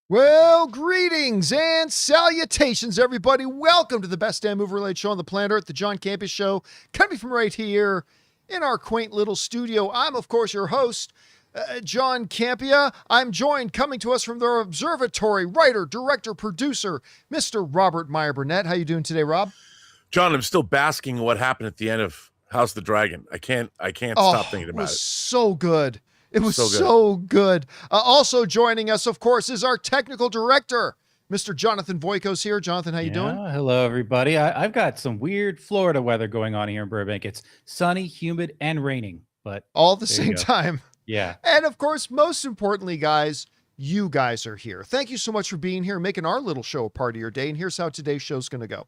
Well, greetings and salutations, everybody. Welcome to the best damn movie-related show on the planet Earth, the John Campea Show, coming from right here in our quaint little studio. I'm, of course, your host, John Campea. I'm joined, coming to us from the observatory, writer, director, producer, Mr. Robert Meyer Burnett. How you doing today, Rob? John, I'm still basking in what happened at the end of House of the Dragon. I can't stop thinking about it. It was so good. It was So good. so good. Also joining us, of course, is our technical director, Mr. Jonathan Voikos here. Jonathan, how you doing? Hello, everybody. I've got some weird Florida weather going on here in Burbank. It's sunny, humid, and raining, but all at the same time. Yeah. And of course, most importantly, guys, you guys are here. Thank you so much for being here, making our little show a part of your day. And here's how today's show's going to go.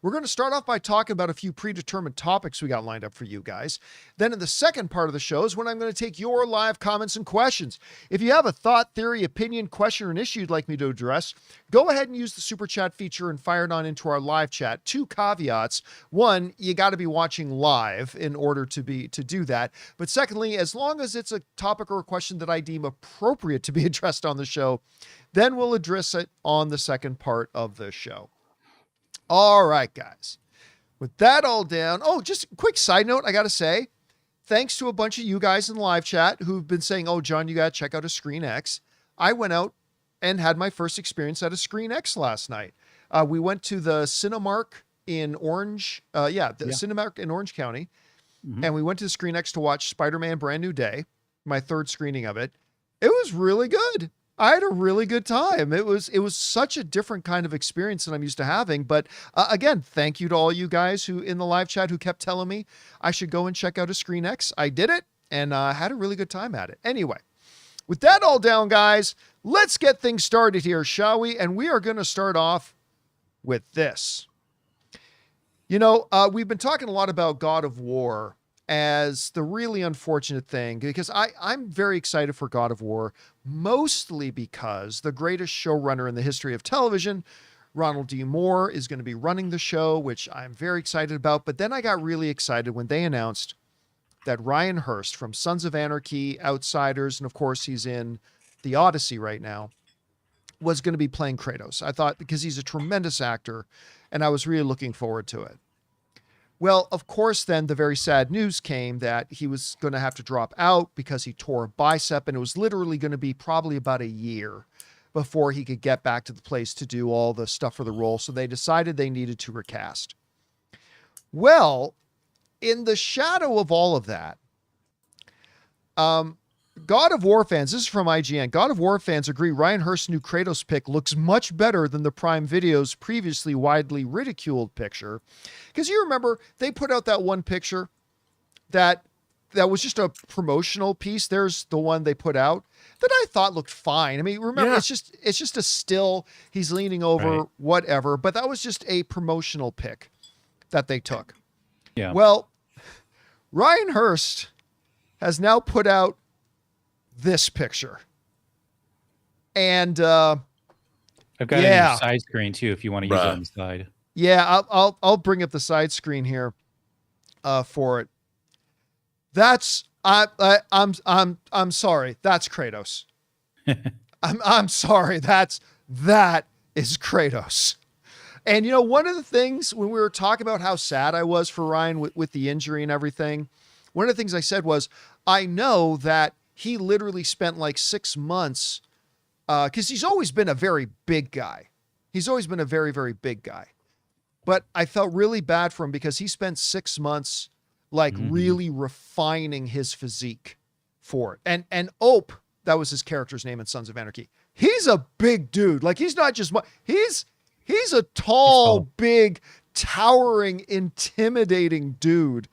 We're going to start off by talking about a few predetermined topics we got lined up for you guys. Then in the second part of the show is when I'm going to take your live comments and questions. If you have a thought, theory, opinion, question, or an issue you'd like me to address, go ahead and use the super chat feature and fire it on into our live chat. Two caveats. One, you got to be watching live in order to do that. But secondly, as long as it's a topic or a question that I deem appropriate to be addressed on the show, then we'll address it on the second part of the show. All right, guys, with that all down. Oh, just a quick side note. I got to say, thanks to a bunch of you guys in live chat who've been saying, oh, John, you got to check out a Screen X. I went out and had my first experience at a Screen X last night. We went to the Cinemark in Orange. Cinemark in Orange County. Mm-hmm. And we went to the Screen X to watch Spider-Man Brand New Day, my third screening of it. It was really good. I had a really good time. It was such a different kind of experience than I'm used to having. But again, thank you to all you guys who in the live chat who kept telling me I should go and check out a Screen X. I did it and had a really good time at it. Anyway, with that all down, guys, let's get things started here, shall we? And we are going to start off with this. You know, we've been talking a lot about God of War as the really unfortunate thing, because I'm very excited for God of War, mostly because the greatest showrunner in the history of television, Ronald D. Moore, is going to be running the show, which I'm very excited about. But then I got really excited when they announced that Ryan Hurst from Sons of Anarchy, Outsiders, and of course he's in The Odyssey right now, was going to be playing Kratos. I thought, because he's a tremendous actor, and I was really looking forward to it. Well, of course, then the very sad news came that he was going to have to drop out because he tore a bicep, and it was literally going to be probably about a year before he could get back to the place to do all the stuff for the role. So they decided they needed to recast. Well, in the shadow of all of that, God of War fans, this is from IGN, God of War fans agree Ryan Hurst's new Kratos pick looks much better than the Prime Video's previously widely ridiculed picture. Because you remember, they put out that one picture that was just a promotional piece. There's the one they put out that I thought looked fine. I mean, remember, it's just a still, he's leaning over, right, whatever. But that was just a promotional pic that they took. Yeah. Well, Ryan Hurst has now put out this picture. And I've got it on the side screen too, if you want to use it on the side. Yeah, I'll bring up the side screen here for it. That's I'm sorry. That's Kratos. I'm sorry. That is Kratos. And you know, one of the things when we were talking about how sad I was for Ryan with the injury and everything, one of the things I said was, I know that he literally spent like 6 months, because he's always been a very big guy. He's always been a very, very big guy. But I felt really bad for him because he spent 6 months like really refining his physique for it. And Ope, that was his character's name in Sons of Anarchy. He's a big dude. Like, he's not just, he's a tall, big, towering, intimidating dude.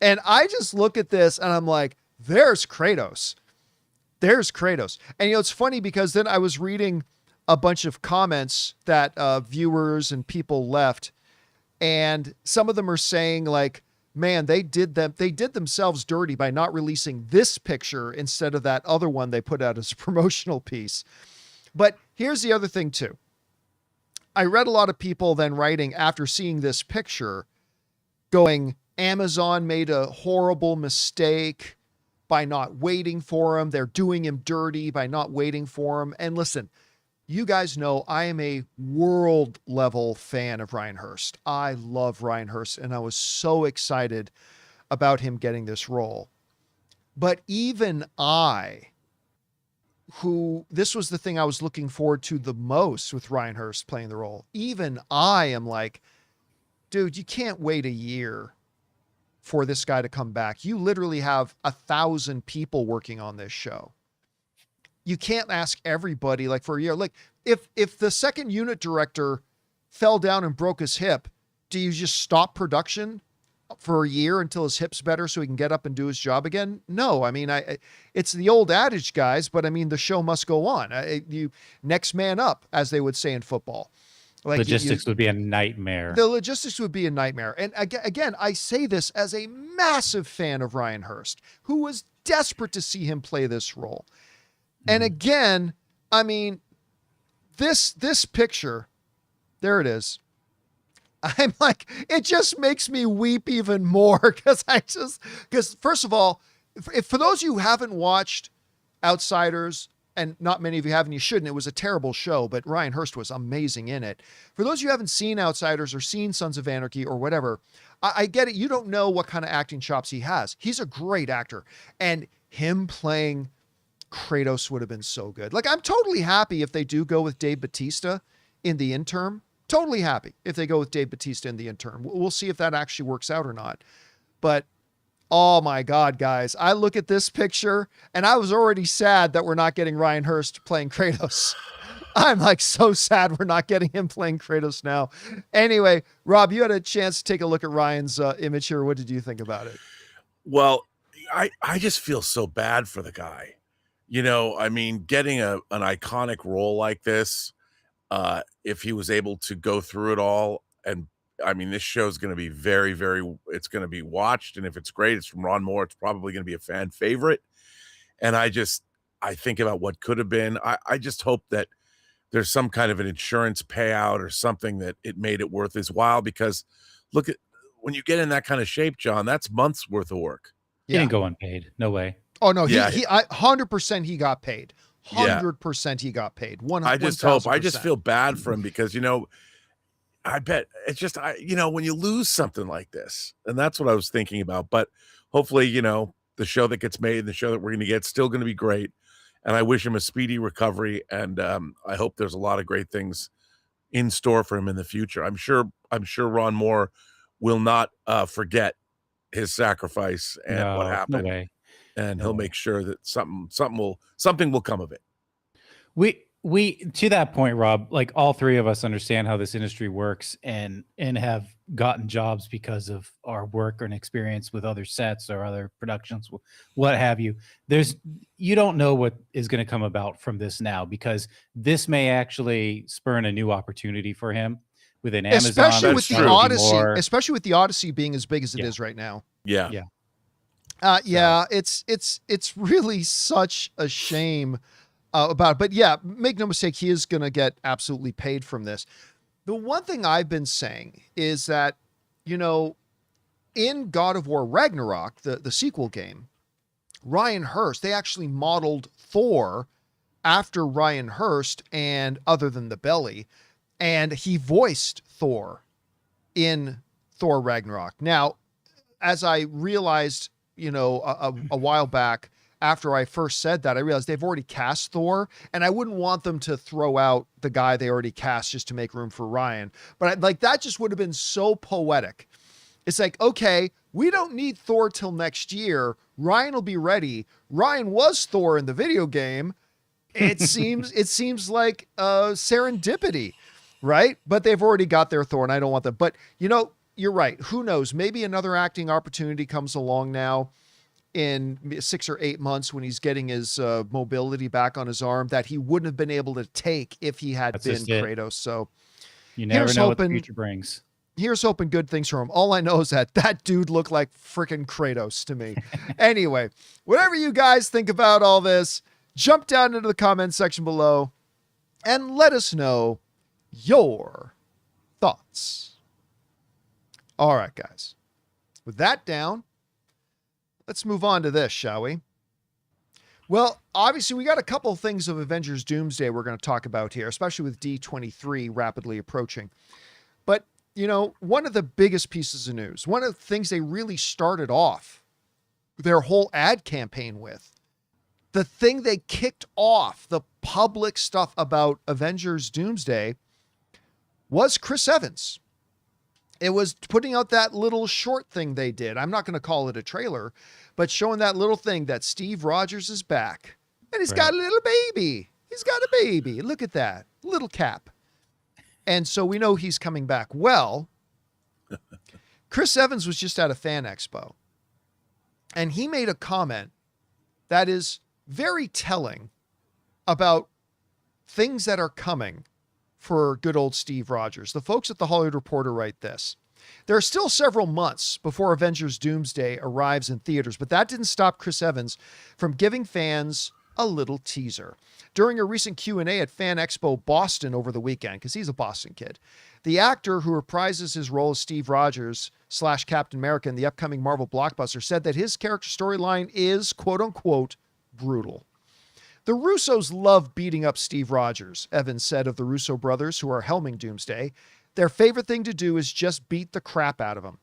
And I just look at this and I'm like, there's Kratos. There's Kratos. And, you know, it's funny because then I was reading a bunch of comments that viewers and people left. And some of them are saying like, man, they did themselves dirty by not releasing this picture instead of that other one they put out as a promotional piece. But here's the other thing too. I read a lot of people then writing after seeing this picture going, Amazon made a horrible mistake by not waiting for him. They're doing him dirty by not waiting for him. And listen, you guys know I am a world level fan of Ryan Hurst. I love Ryan Hurst, and I was so excited about him getting this role. But even this was the thing I was looking forward to the most with Ryan Hurst playing the role. Even I am like, dude, you can't wait a year for this guy to come back. You literally have 1,000 people working on this show. You can't ask everybody like for a year. Like if the second unit director fell down and broke his hip, do you just stop production for a year until his hip's better so he can get up and do his job again? No, I mean, it's the old adage, guys, but I mean, the show must go on. You next man up, as they would say in football. Like logistics would be a nightmare. The logistics would be a nightmare. And again, I say this as a massive fan of Ryan Hurst, who was desperate to see him play this role. And again, I mean, this picture, there it is. I'm like, it just makes me weep even more because first of all, if for those of you who haven't watched Outsiders, and not many of you have, and you shouldn't, it was a terrible show, but Ryan Hurst was amazing in it. For those of you who haven't seen Outsiders or seen Sons of Anarchy or whatever, I get it. You don't know what kind of acting chops he has. He's a great actor, and him playing Kratos would have been so good. Like, I'm totally happy if they do go with Dave Bautista in the interim. Totally happy if they go with Dave Bautista in the interim. We'll see if that actually works out or not. But oh my God, guys, I look at this picture and I was already sad that we're not getting Ryan Hurst playing Kratos. I'm like so sad we're not getting him playing Kratos now. Anyway, Rob, you had a chance to take a look at Ryan's image here. What did you think about it? Well, I just feel so bad for the guy. You know, I mean, getting an iconic role like this, if he was able to go through it all, and I mean, this show is going to be very, very, it's going to be watched. And if it's great, it's from Ron Moore. It's probably going to be a fan favorite. And I think about what could have been. I just hope that there's some kind of an insurance payout or something that it made it worth his while, because look at when you get in that kind of shape, John, that's months worth of work. He didn't go unpaid. No way. Oh no, he 100% he got paid. 100% he got paid. 100%. I just hope. I just feel bad for him because, you know, I bet it's just, you know, when you lose something like this, and that's what I was thinking about. But hopefully, you know, the show that gets made, the show that we're going to get, still going to be great. And I wish him a speedy recovery. And I hope there's a lot of great things in store for him in the future. I'm sure Ron Moore will not forget his sacrifice and what happened. No way. And he'll make sure that something will come of it. We to that point, Rob, like all three of us understand how this industry works and have gotten jobs because of our work and experience with other sets or other productions, what have you. You don't know what is going to come about from this now, because this may actually spurn a new opportunity for him within Amazon. Especially with the Odyssey, especially with the Odyssey being as big as it is right now. Yeah. It's really such a shame about it. But yeah, make no mistake, he is going to get absolutely paid from this. The one thing I've been saying is that, you know, in God of War Ragnarok, the sequel game, Ryan Hurst, they actually modeled Thor after Ryan Hurst and Other Than the Belly, and he voiced Thor in Thor Ragnarok. Now, as I realized, you know, a while back, after I first said that, I realized they've already cast Thor, and I wouldn't want them to throw out the guy they already cast just to make room for Ryan. But that just would have been so poetic. It's like, okay, we don't need Thor till next year. Ryan will be ready. Ryan was Thor in the video game. It seems like serendipity, right? But they've already got their Thor, and I don't want them. But, you know, you're right. Who knows? Maybe another acting opportunity comes along now in 6 or 8 months when he's getting his mobility back on his arm that he wouldn't have been able to take if he had been Kratos. So you never know what the future brings. Here's hoping good things for him. All I know is that dude looked like freaking Kratos to me. Anyway, whatever you guys think about all this, jump down into the comment section below and let us know your thoughts. All right, guys. With that down, let's move on to this, shall we? Well, obviously, we got a couple of things of Avengers Doomsday we're going to talk about here, especially with D23 rapidly approaching. But, one of the biggest pieces of news, one of the things they really started off their whole ad campaign with, the thing they kicked off the public stuff about Avengers Doomsday was Chris Evans. It was putting out that little short thing they did. I'm not going to call it a trailer, but showing that little thing that Steve Rogers is back. And he's got a little baby. He's got a baby. Look at that. Little Cap. And so we know he's coming back. Well, Chris Evans was just at a fan expo. And he made a comment that is very telling about things that are coming for good old Steve Rogers. The folks at the Hollywood Reporter write this: there are still several months before Avengers Doomsday arrives in theaters, but that didn't stop Chris Evans from giving fans a little teaser. During a recent Q&A at Fan Expo Boston over the weekend, because he's a Boston kid, the actor who reprises his role as Steve Rogers / Captain America in the upcoming Marvel blockbuster said that his character storyline is, quote unquote, brutal. The Russos love beating up Steve Rogers, Evans said of the Russo brothers who are helming Doomsday. Their favorite thing to do is just beat the crap out of him.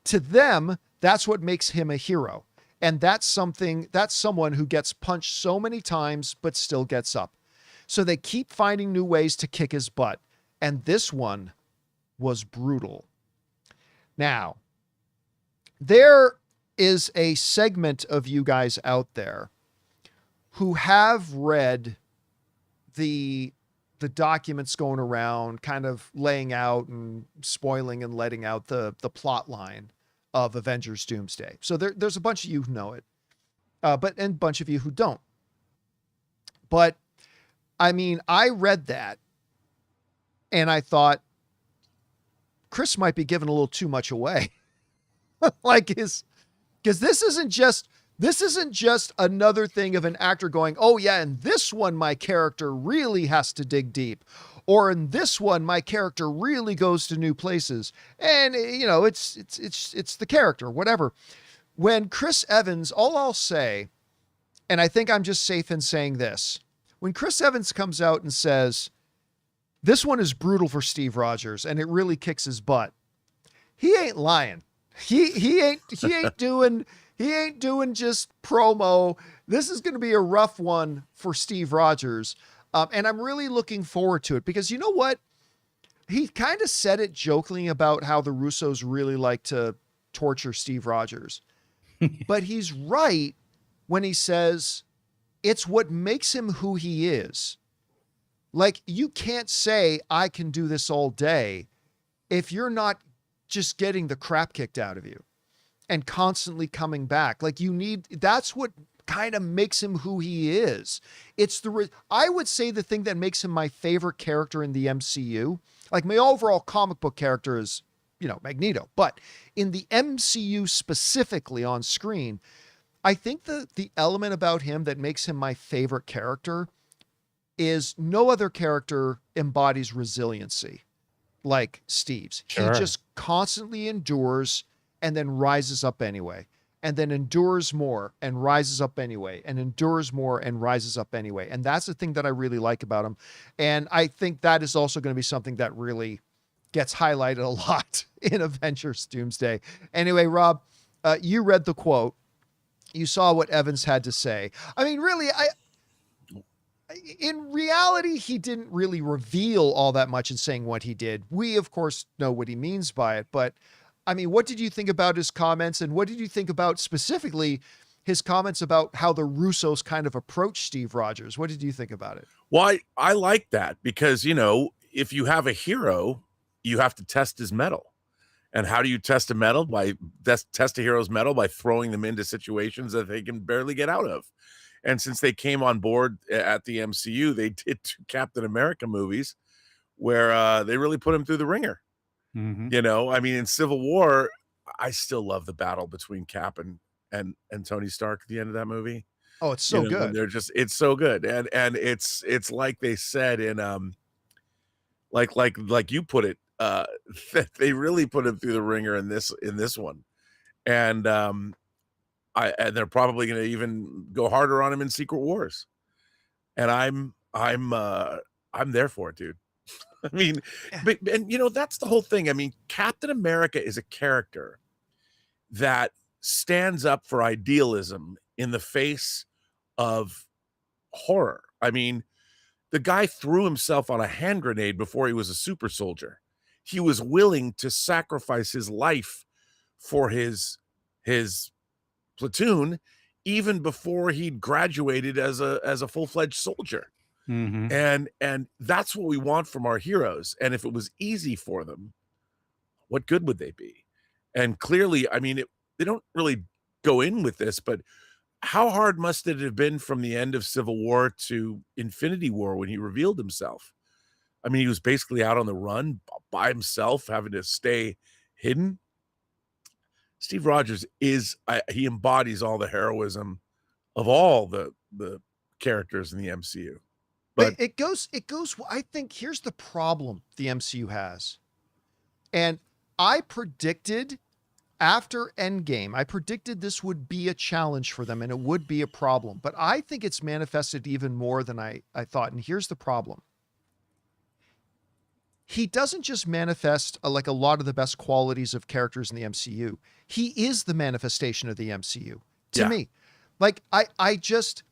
To them, that's what makes him a hero. And that's someone who gets punched so many times, but still gets up. So they keep finding new ways to kick his butt. And this one was brutal. Now, there is a segment of you guys out there who have read the documents going around, kind of laying out and spoiling and letting out the plot line of Avengers Doomsday. So there's a bunch of you who know it, and a bunch of you who don't. But I mean, I read that and I thought Chris might be giving a little too much away. Because this isn't just another thing of an actor going, oh yeah, in this one, my character really has to dig deep. Or in this one, my character really goes to new places. And it's the character, whatever. When Chris Evans, all I'll say, and I think I'm just safe in saying this, when Chris Evans comes out and says, this one is brutal for Steve Rogers and it really kicks his butt, he ain't lying. He ain't doing just promo. This is going to be a rough one for Steve Rogers. And I'm really looking forward to it because you know what? He kind of said it jokingly about how the Russos really like to torture Steve Rogers, but he's right when he says it's what makes him who he is. Like, you can't say I can do this all day if you're not just getting the crap kicked out of you and constantly coming back. Like, that's what kind of makes him who he is. I would say the thing that makes him my favorite character in the MCU, like my overall comic book character is, Magneto, but in the MCU specifically on screen, I think the element about him that makes him my favorite character is no other character embodies resiliency like Steve's. Sure. He just constantly endures and then rises up anyway, and then endures more and rises up anyway, and endures more and rises up anyway. And that's the thing that I really like about him. And I think that is also going to be something that really gets highlighted a lot in Avengers Doomsday. Anyway, Rob, you read the quote. You saw what Evans had to say. I mean, really, in reality, he didn't really reveal all that much in saying what he did. We, of course, know what he means by it, but I mean, what did you think about his comments, and what did you think about specifically his comments about how the Russos kind of approach Steve Rogers? What did you think about it? Well, I like that because, if you have a hero, you have to test his mettle. And how do you test a mettle? Test a hero's mettle by throwing them into situations that they can barely get out of. And since they came on board at the MCU, they did 2 Captain America movies where they really put him through the ringer. Mm-hmm. I mean, in Civil War, I still love the battle between Cap and Tony Stark at the end of that movie. Oh, it's so good. It's so good. And it's like they said in like you put it, that they really put him through the ringer in this one. And And they're probably going to even go harder on him in Secret Wars. And I'm there for it, dude. I mean, and you know, that's the whole thing. I mean, Captain America is a character that stands up for idealism in the face of horror. I mean, the guy threw himself on a hand grenade before he was a super soldier. He was willing to sacrifice his life for his platoon even before he'd graduated as a full-fledged soldier. Mm-hmm. And that's what we want from our heroes. And if it was easy for them, what good would they be? And clearly, I mean, they don't really go in with this, but how hard must it have been from the end of Civil War to Infinity War when he revealed himself? I mean, he was basically out on the run by himself, having to stay hidden. Steve Rogers he embodies all the heroism of all the characters in the MCU. But it goes, I think here's the problem the MCU has. And I predicted after Endgame, I predicted this would be a challenge for them and it would be a problem. But I think it's manifested even more than I thought. And here's the problem. He doesn't just manifest like a lot of the best qualities of characters in the MCU. He is the manifestation of the MCU to me. Like I just,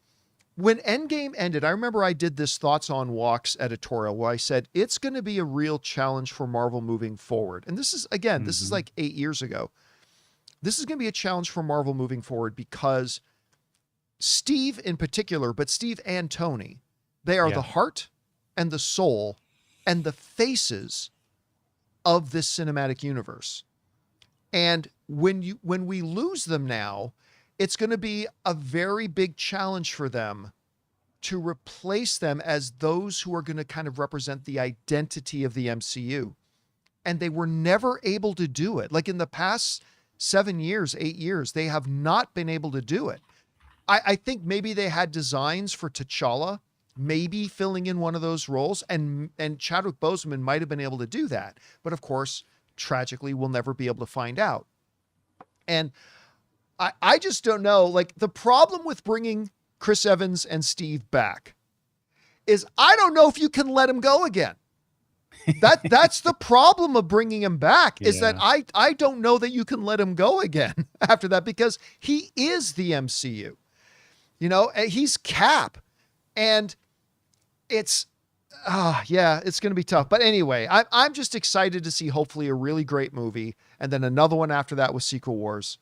when Endgame ended, I remember I did this Thoughts on Walks editorial where I said, it's going to be a real challenge for Marvel moving forward. And this is, again, this is like 8 years ago. This is going to be a challenge for Marvel moving forward because Steve in particular, but Steve and Tony, they are the heart and the soul and the faces of this cinematic universe. And when we lose them now, it's going to be a very big challenge for them to replace them as those who are going to kind of represent the identity of the MCU. And they were never able to do it. Like in the past 7 years, 8 years, they have not been able to do it. I think maybe they had designs for T'Challa, maybe filling in one of those roles, and Chadwick Boseman might have been able to do that. But of course, tragically, we'll never be able to find out. And I just don't know. Like, the problem with bringing Chris Evans and Steve back is I don't know if you can let him go again. That's the problem of bringing him back is that I don't know that you can let him go again after that because he is the MCU. You know, he's Cap. And it's it's going to be tough. But anyway, I'm just excited to see hopefully a really great movie and then another one after that with Secret Wars.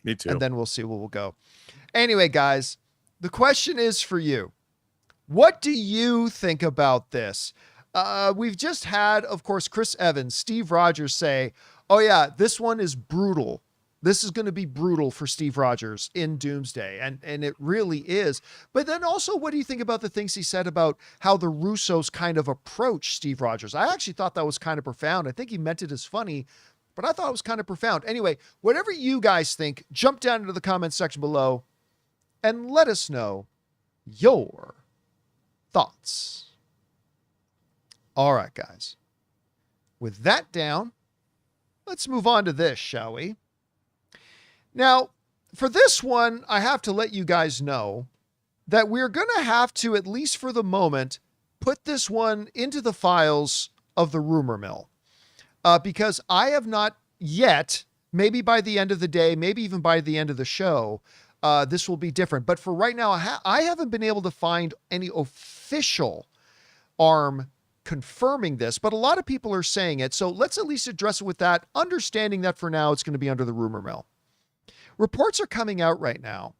Me too. And then we'll see where we'll go. Anyway, guys, the question is for you. What do you think about this? We've just had, of course, Chris Evans, Steve Rogers say, oh yeah, this one is brutal. This is going to be brutal for Steve Rogers in Doomsday. And it really is. But then also, what do you think about the things he said about how the Russos kind of approach Steve Rogers? I actually thought that was kind of profound. I think he meant it as funny, but I thought it was kind of profound. Anyway, whatever you guys think, jump down into the comments section below and let us know your thoughts. All right, guys. With that down, let's move on to this, shall we? Now, for this one, I have to let you guys know that we're going to have to, at least for the moment, put this one into the files of the rumor mill. Because I have not yet, maybe by the end of the day, maybe even by the end of the show, this will be different. But for right now, I haven't been able to find any official arm confirming this, but a lot of people are saying it. So let's at least address it with that, understanding that for now, it's going to be under the rumor mill. Reports are coming out right now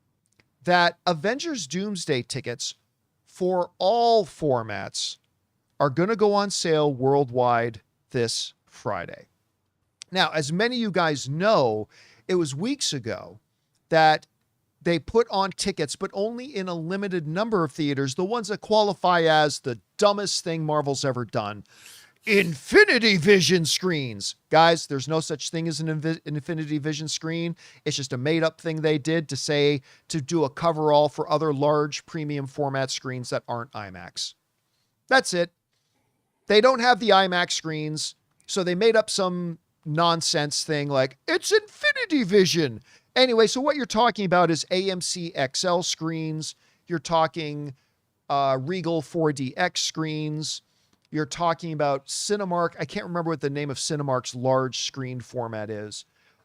that Avengers Doomsday tickets for all formats are going to go on sale worldwide this Friday. Now, as many of you guys know, it was weeks ago that they put on tickets, but only in a limited number of theaters, the ones that qualify as the dumbest thing Marvel's ever done. Infinity Vision screens. Guys, there's no such thing as an Infinity Vision screen. It's just a made-up thing they did to do a coverall for other large premium format screens that aren't IMAX. That's it. They don't have the IMAX screens, so they made up some nonsense thing like, it's Infinity Vision. Anyway, so what you're talking about is AMC XL screens. You're talking Regal 4DX screens. You're talking about Cinemark. I can't remember what the name of Cinemark's large screen format is.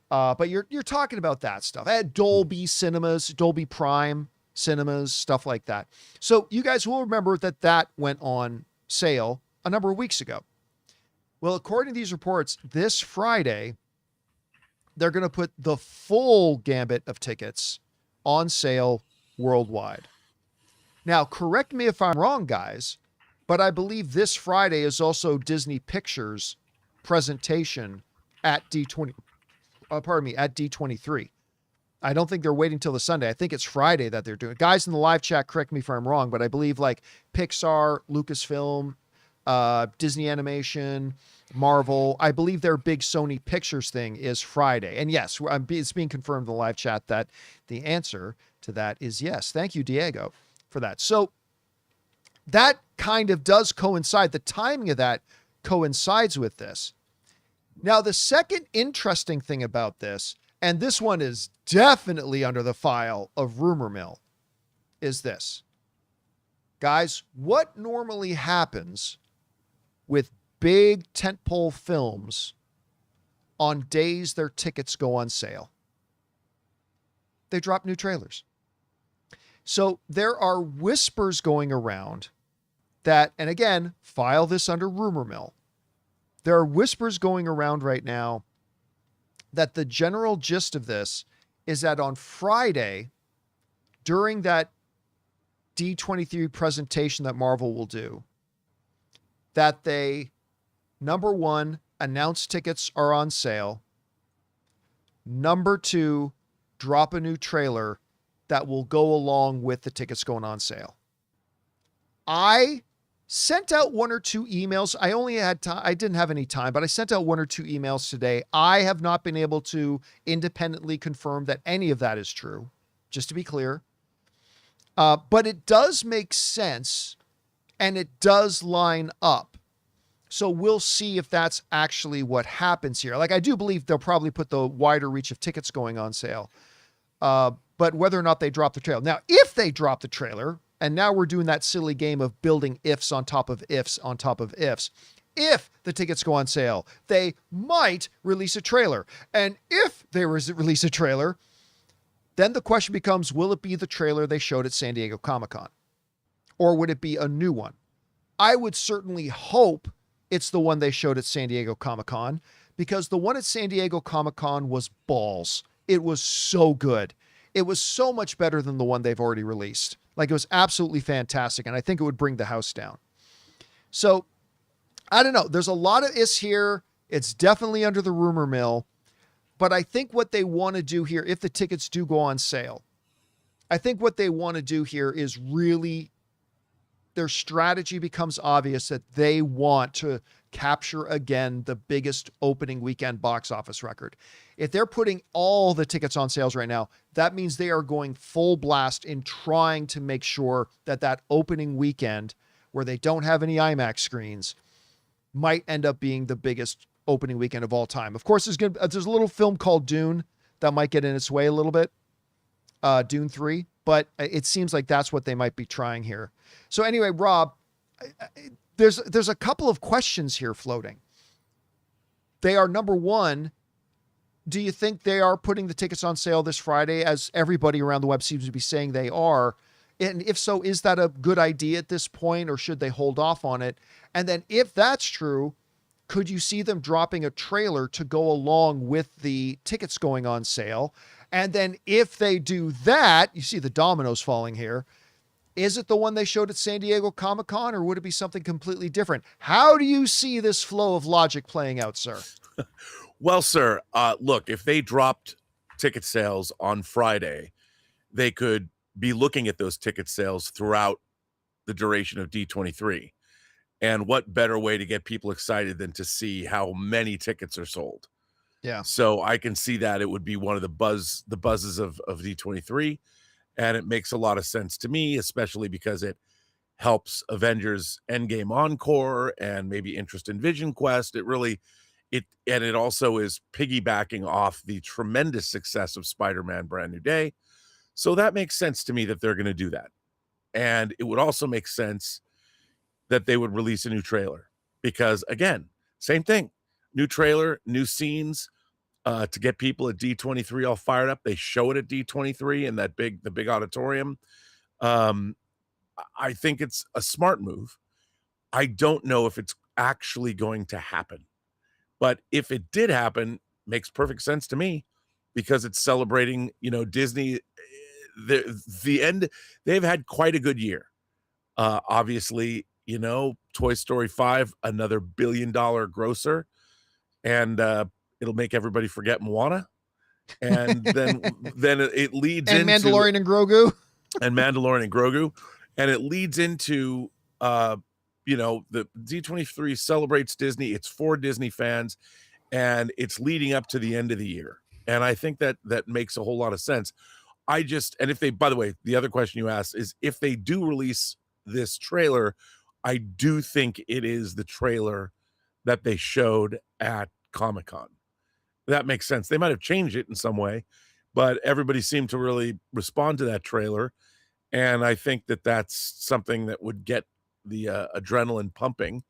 But you're talking about that stuff. At Dolby Cinemas, Dolby Prime Cinemas, stuff like that. So you guys will remember that went on sale a number of weeks ago. Well, according to these reports, this Friday, they're going to put the full gambit of tickets on sale worldwide. Now, correct me if I'm wrong, guys, but I believe this Friday is also Disney Pictures presentation at D20. At D23. I don't think they're waiting till the Sunday. I think it's Friday that they're doing it. Guys in the live chat, correct me if I'm wrong, but I believe like Pixar, Lucasfilm, Disney Animation, Marvel, I believe their big Sony Pictures thing is Friday. And yes, it's being confirmed in the live chat that the answer to that is yes. Thank you, Diego, for that. So that kind of does coincide. The timing of that coincides with this. Now, the second interesting thing about this, and this one is definitely under the file of rumor mill, is this. Guys, what normally happens with big tentpole films on days their tickets go on sale? They drop new trailers. So there are whispers going around that, and again, file this under rumor mill. There are whispers going around right now that the general gist of this is that on Friday, during that D23 presentation that Marvel will do, that they, number one, announce tickets are on sale. Number two, drop a new trailer that will go along with the tickets going on sale. I sent out one or two emails. I only had time. I didn't have any time, but I sent out one or two emails today. I have not been able to independently confirm that any of that is true, just to be clear. But it does make sense and it does line up. So we'll see if that's actually what happens here. Like, I do believe they'll probably put the wider reach of tickets going on sale. But whether or not they drop the trailer. Now, if they drop the trailer, and now we're doing that silly game of building ifs on top of ifs on top of ifs. If the tickets go on sale, they might release a trailer. And if they release a trailer, then the question becomes, will it be the trailer they showed at San Diego Comic-Con? Or would it be a new one? I would certainly hope it's the one they showed at San Diego Comic-Con, because the one at San Diego Comic-Con was balls. It was so good. It was so much better than the one they've already released. Like, it was absolutely fantastic, and I think it would bring the house down. So, I don't know. There's a lot of is here. It's definitely under the rumor mill. But I think what they want to do here, if the tickets do go on sale, I think what they want to do here is really, their strategy becomes obvious that they want to capture again the biggest opening weekend box office record. If they're putting all the tickets on sales right now, that means they are going full blast in trying to make sure that that opening weekend, where they don't have any IMAX screens, might end up being the biggest opening weekend of all time. Of course, there's a little film called Dune that might get in its way a little bit, Dune 3, but it seems like that's what they might be trying here. So anyway, Rob, there's a couple of questions here floating. They are, number one, do you think they are putting the tickets on sale this Friday, as everybody around the web seems to be saying they are? And if so, is that a good idea at this point, or should they hold off on it? And then if that's true, could you see them dropping a trailer to go along with the tickets going on sale? And then if they do that, you see the dominoes falling here. Is it the one they showed at San Diego Comic-Con, or would it be something completely different? How do you see this flow of logic playing out, sir? Well, sir, look, if they dropped ticket sales on Friday, they could be looking at those ticket sales throughout the duration of D23. And what better way to get people excited than to see how many tickets are sold? Yeah. So I can see that it would be one of the buzzes of D23. And it makes a lot of sense to me, especially because it helps Avengers Endgame Encore and maybe interest in Vision Quest. It really it also is piggybacking off the tremendous success of Spider-Man Brand New Day. So that makes sense to me that they're going to do that. And it would also make sense that they would release a new trailer because, again, same thing. New trailer, new scenes to get people at D23 all fired up. They show it at D23 in the big auditorium. I think it's a smart move. I don't know if it's actually going to happen. But if it did happen, makes perfect sense to me because it's celebrating, Disney. The end, they've had quite a good year. Obviously, Toy Story 5, another $1 billion grosser, and it'll make everybody forget Moana. And then it leads into Mandalorian and Grogu. And it leads into the D23 celebrates Disney. It's for Disney fans, and it's leading up to the end of the year. And I think that makes a whole lot of sense. And if they, by the way, the other question you asked is if they do release this trailer, I do think it is the trailer that they showed at Comic-Con. That makes sense. They might have changed it in some way, but everybody seemed to really respond to that trailer. And I think that that's something that would get the adrenaline pumping.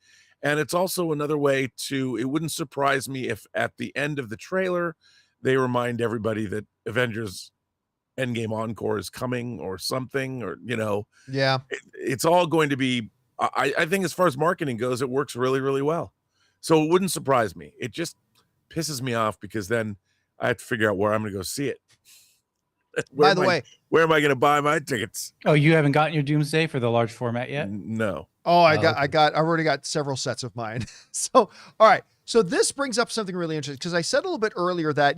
And it's also another way it wouldn't surprise me if at the end of the trailer, they remind everybody that Avengers Endgame Encore is coming or something, or, yeah, it's all going to be, I think as far as marketing goes, it works really, really well. So it wouldn't surprise me. It just pisses me off because then I have to figure out where I'm going to go see it. By the way, where am I going to buy my tickets? Oh, you haven't gotten your Doomsday for the large format yet? No. Oh, I've already got several sets of mine. So, all right. So this brings up something really interesting because I said a little bit earlier that,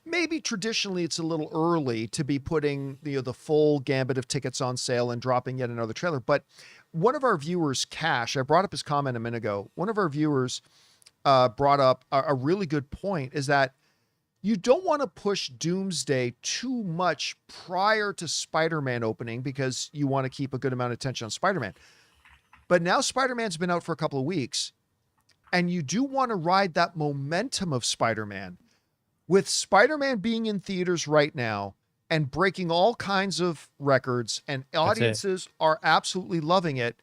maybe traditionally it's a little early to be putting, the full gambit of tickets on sale and dropping yet another trailer. But one of our viewers, Cash, I brought up his comment a minute ago. One of our viewers brought up a really good point is that you don't want to push Doomsday too much prior to Spider-Man opening because you want to keep a good amount of attention on Spider-Man. But now Spider-Man's been out for a couple of weeks, and you do want to ride that momentum of Spider-Man. With Spider-Man being in theaters right now and breaking all kinds of records, and audiences are absolutely loving it,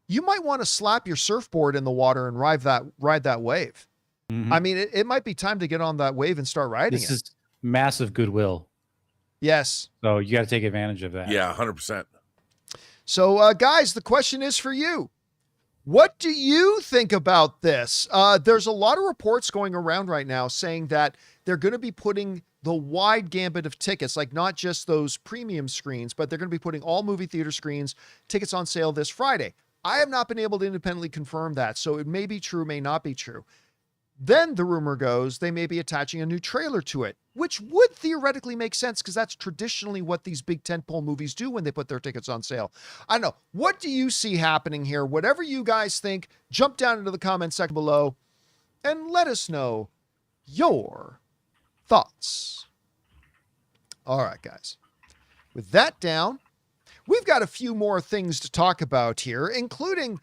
you might want to slap your surfboard in the water and ride that wave. Mm-hmm. I mean, it might be time to get on that wave and start riding This is massive goodwill. Yes. So you got to take advantage of that. Yeah, 100%. So, guys, the question is for you. What do you think about this? There's a lot of reports going around right now saying that they're going to be putting the wide gambit of tickets, like not just those premium screens, but they're going to be putting all movie theater screens, tickets on sale this Friday. I have not been able to independently confirm that, so it may be true, may not be true. Then the rumor goes they may be attaching a new trailer to it, which would theoretically make sense because that's traditionally what these big tentpole movies do when they put their tickets on sale. I don't know. What do you see happening here? Whatever you guys think, jump down into the comment section below and let us know your thoughts. All right, guys. With that down, we've got a few more things to talk about here, including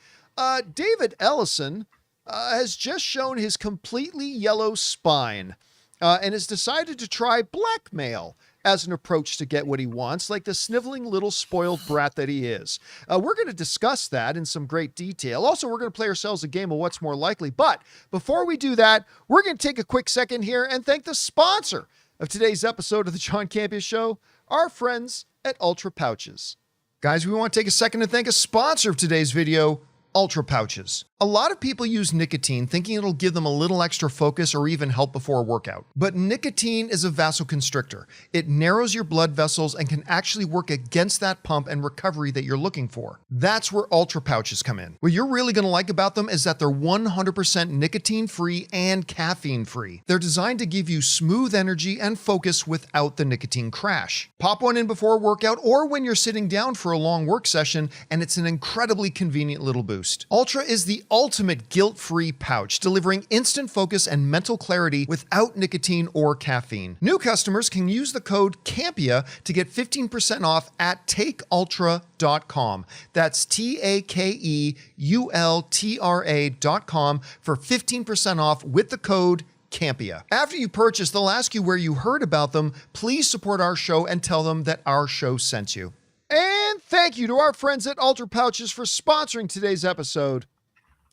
David Ellison has just shown his completely yellow spine and has decided to try blackmail as an approach to get what he wants, like the sniveling little spoiled brat that he is. We're going to discuss that in some great detail. Also, we're going to play ourselves a game of what's more likely. But before we do that, we're going to take a quick second here and thank the sponsor of today's episode of the John Campea Show, our friends at Ultra Pouches. Guys, we want to take a second to thank a sponsor of today's video, Ultra Pouches. A lot of people use nicotine thinking it'll give them a little extra focus or even help before a workout. But nicotine is a vasoconstrictor. It narrows your blood vessels and can actually work against that pump and recovery that you're looking for. That's where Ultra Pouches come in. What you're really going to like about them is that they're 100% nicotine-free and caffeine-free. They're designed to give you smooth energy and focus without the nicotine crash. Pop one in before a workout or when you're sitting down for a long work session, and it's an incredibly convenient little boost. Boost. Ultra is the ultimate guilt-free pouch, delivering instant focus and mental clarity without nicotine or caffeine. New customers can use the code CAMPEA to get 15% off at takeultra.com. That's TAKEULTRA.com for 15% off with the code CAMPEA. After you purchase, they'll ask you where you heard about them. Please support our show and tell them that our show sent you. And thank you to our friends at Ultra Pouches for sponsoring today's episode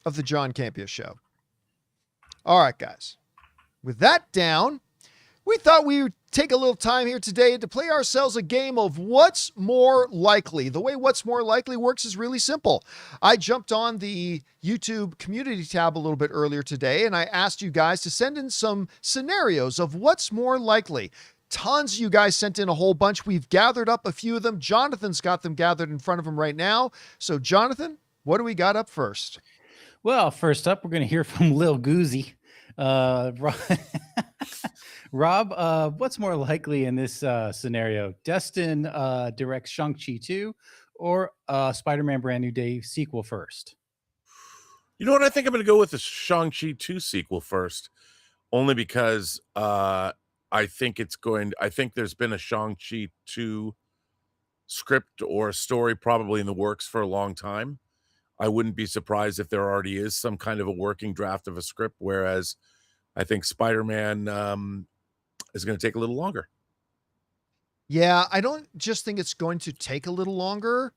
of the John Campea Show. All right, guys. With that down, we thought we would take a little time here today to play ourselves a game of What's More Likely. The way What's More Likely works is really simple. I jumped on the YouTube community tab a little bit earlier today, and I asked you guys to send in some scenarios of what's more likely. Tons of you guys sent in a whole bunch. We've gathered up a few of them. Jonathan's got them gathered in front of him right now. So, Jonathan, what do we got up first? Well, first up, we're going to hear from Lil Goozy. Rob, what's more likely in this scenario? Destin directs Shang-Chi 2 or Spider-Man Brand New Day sequel first? You know what? I think I'm going to go with the Shang-Chi 2 sequel first, only because I think there's been a Shang-Chi 2 script or a story probably in the works for a long time. I wouldn't be surprised if there already is some kind of a working draft of a script, whereas I think Spider-Man is going to take a little longer. Yeah, I don't just think it's going to take a little longer.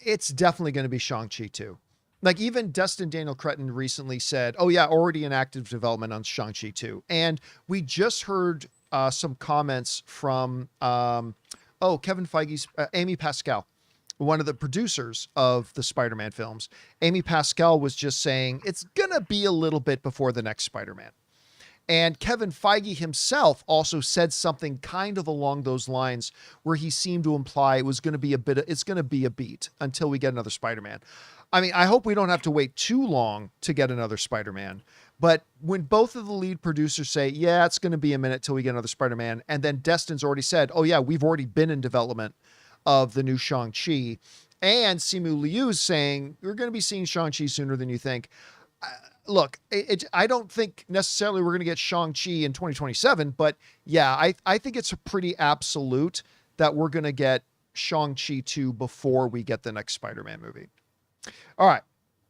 It's definitely going to be Shang-Chi 2. Like even Destin Daniel Cretton recently said, oh yeah, already in active development on Shang-Chi 2. And we just heard some comments from, Kevin Feige's, Amy Pascal, one of the producers of the Spider-Man films. Amy Pascal was just saying, it's going to be a little bit before the next Spider-Man. And Kevin Feige himself also said something kind of along those lines where he seemed to imply it's going to be a beat until we get another Spider-Man. I mean, I hope we don't have to wait too long to get another Spider-Man, but when both of the lead producers say, yeah, it's going to be a minute till we get another Spider-Man. And then Destin's already said, oh yeah, we've already been in development of the new Shang-Chi, and Simu Liu's saying, you're going to be seeing Shang-Chi sooner than you think. Look, I don't think necessarily we're going to get Shang-Chi in 2027, but yeah, I think it's a pretty absolute that we're going to get Shang-Chi 2 before we get the next Spider-Man movie. All right,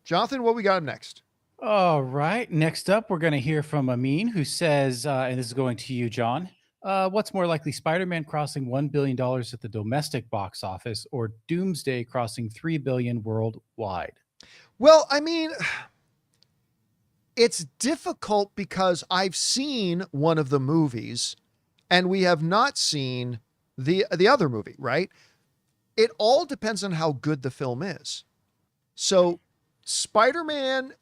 Jonathan, what we got next? All right. Next up, we're going to hear from Amin, who says, and this is going to you, John, what's more likely, Spider-Man crossing $1 billion at the domestic box office or Doomsday crossing $3 billion worldwide? Well, I mean, it's difficult because I've seen one of the movies and we have not seen the other movie, right? It all depends on how good the film is. So Spider-Man,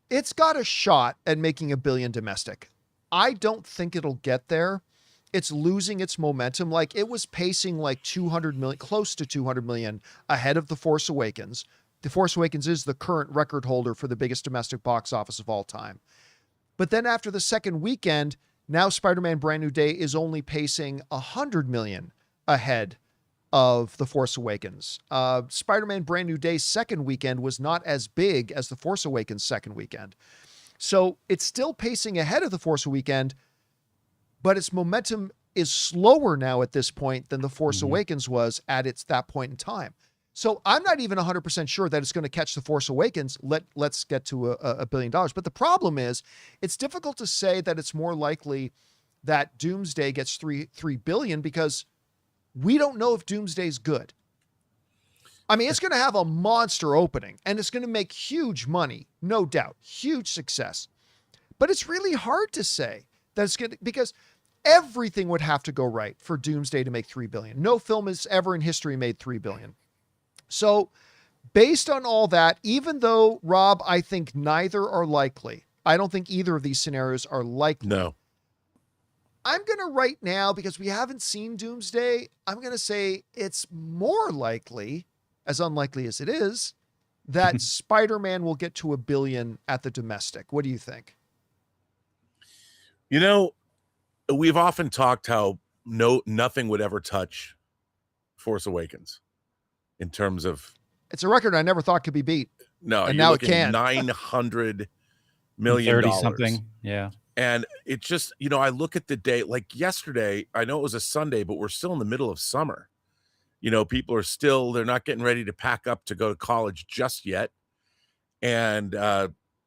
it's got a shot at making $1 billion domestic. I don't think it'll get there. It's losing its momentum. Like it was pacing like 200 million, close to 200 million ahead of The Force Awakens. The Force Awakens is the current record holder for the biggest domestic box office of all time. But then after the second weekend, now Spider-Man Brand New Day is only pacing 100 million ahead of The Force Awakens. Spider-Man Brand New Day's second weekend was not as big as The Force Awakens' second weekend. So it's still pacing ahead of The Force Weekend, but its momentum is slower now at this point than The Force Awakens was at that point in time. So I'm not even 100% sure that it's going to catch The Force Awakens. Let's get to $1 billion. But the problem is it's difficult to say that it's more likely that Doomsday gets $3 billion because we don't know if Doomsday's good. I mean, it's going to have a monster opening and it's going to make huge money, no doubt, huge success. But it's really hard to say that it's going to, because everything would have to go right for Doomsday to make $3 billion. No film has ever in history made $3 billion. So based on all that, even though, Rob, I think neither are likely, I don't think either of these scenarios are likely. No. I'm going to right now, because we haven't seen Doomsday, I'm going to say it's more likely, as unlikely as it is, that Spider-Man will get to $1 billion at the domestic. What do you think? You know, we've often talked how nothing would ever touch Force Awakens in terms of... It's a record I never thought could be beat. No, And you're now it looking at can. $900 million. 30 something. Yeah. And it just, I look at the day, like yesterday, I know it was a Sunday, but we're still in the middle of summer. People are still, they're not getting ready to pack up to go to college just yet. And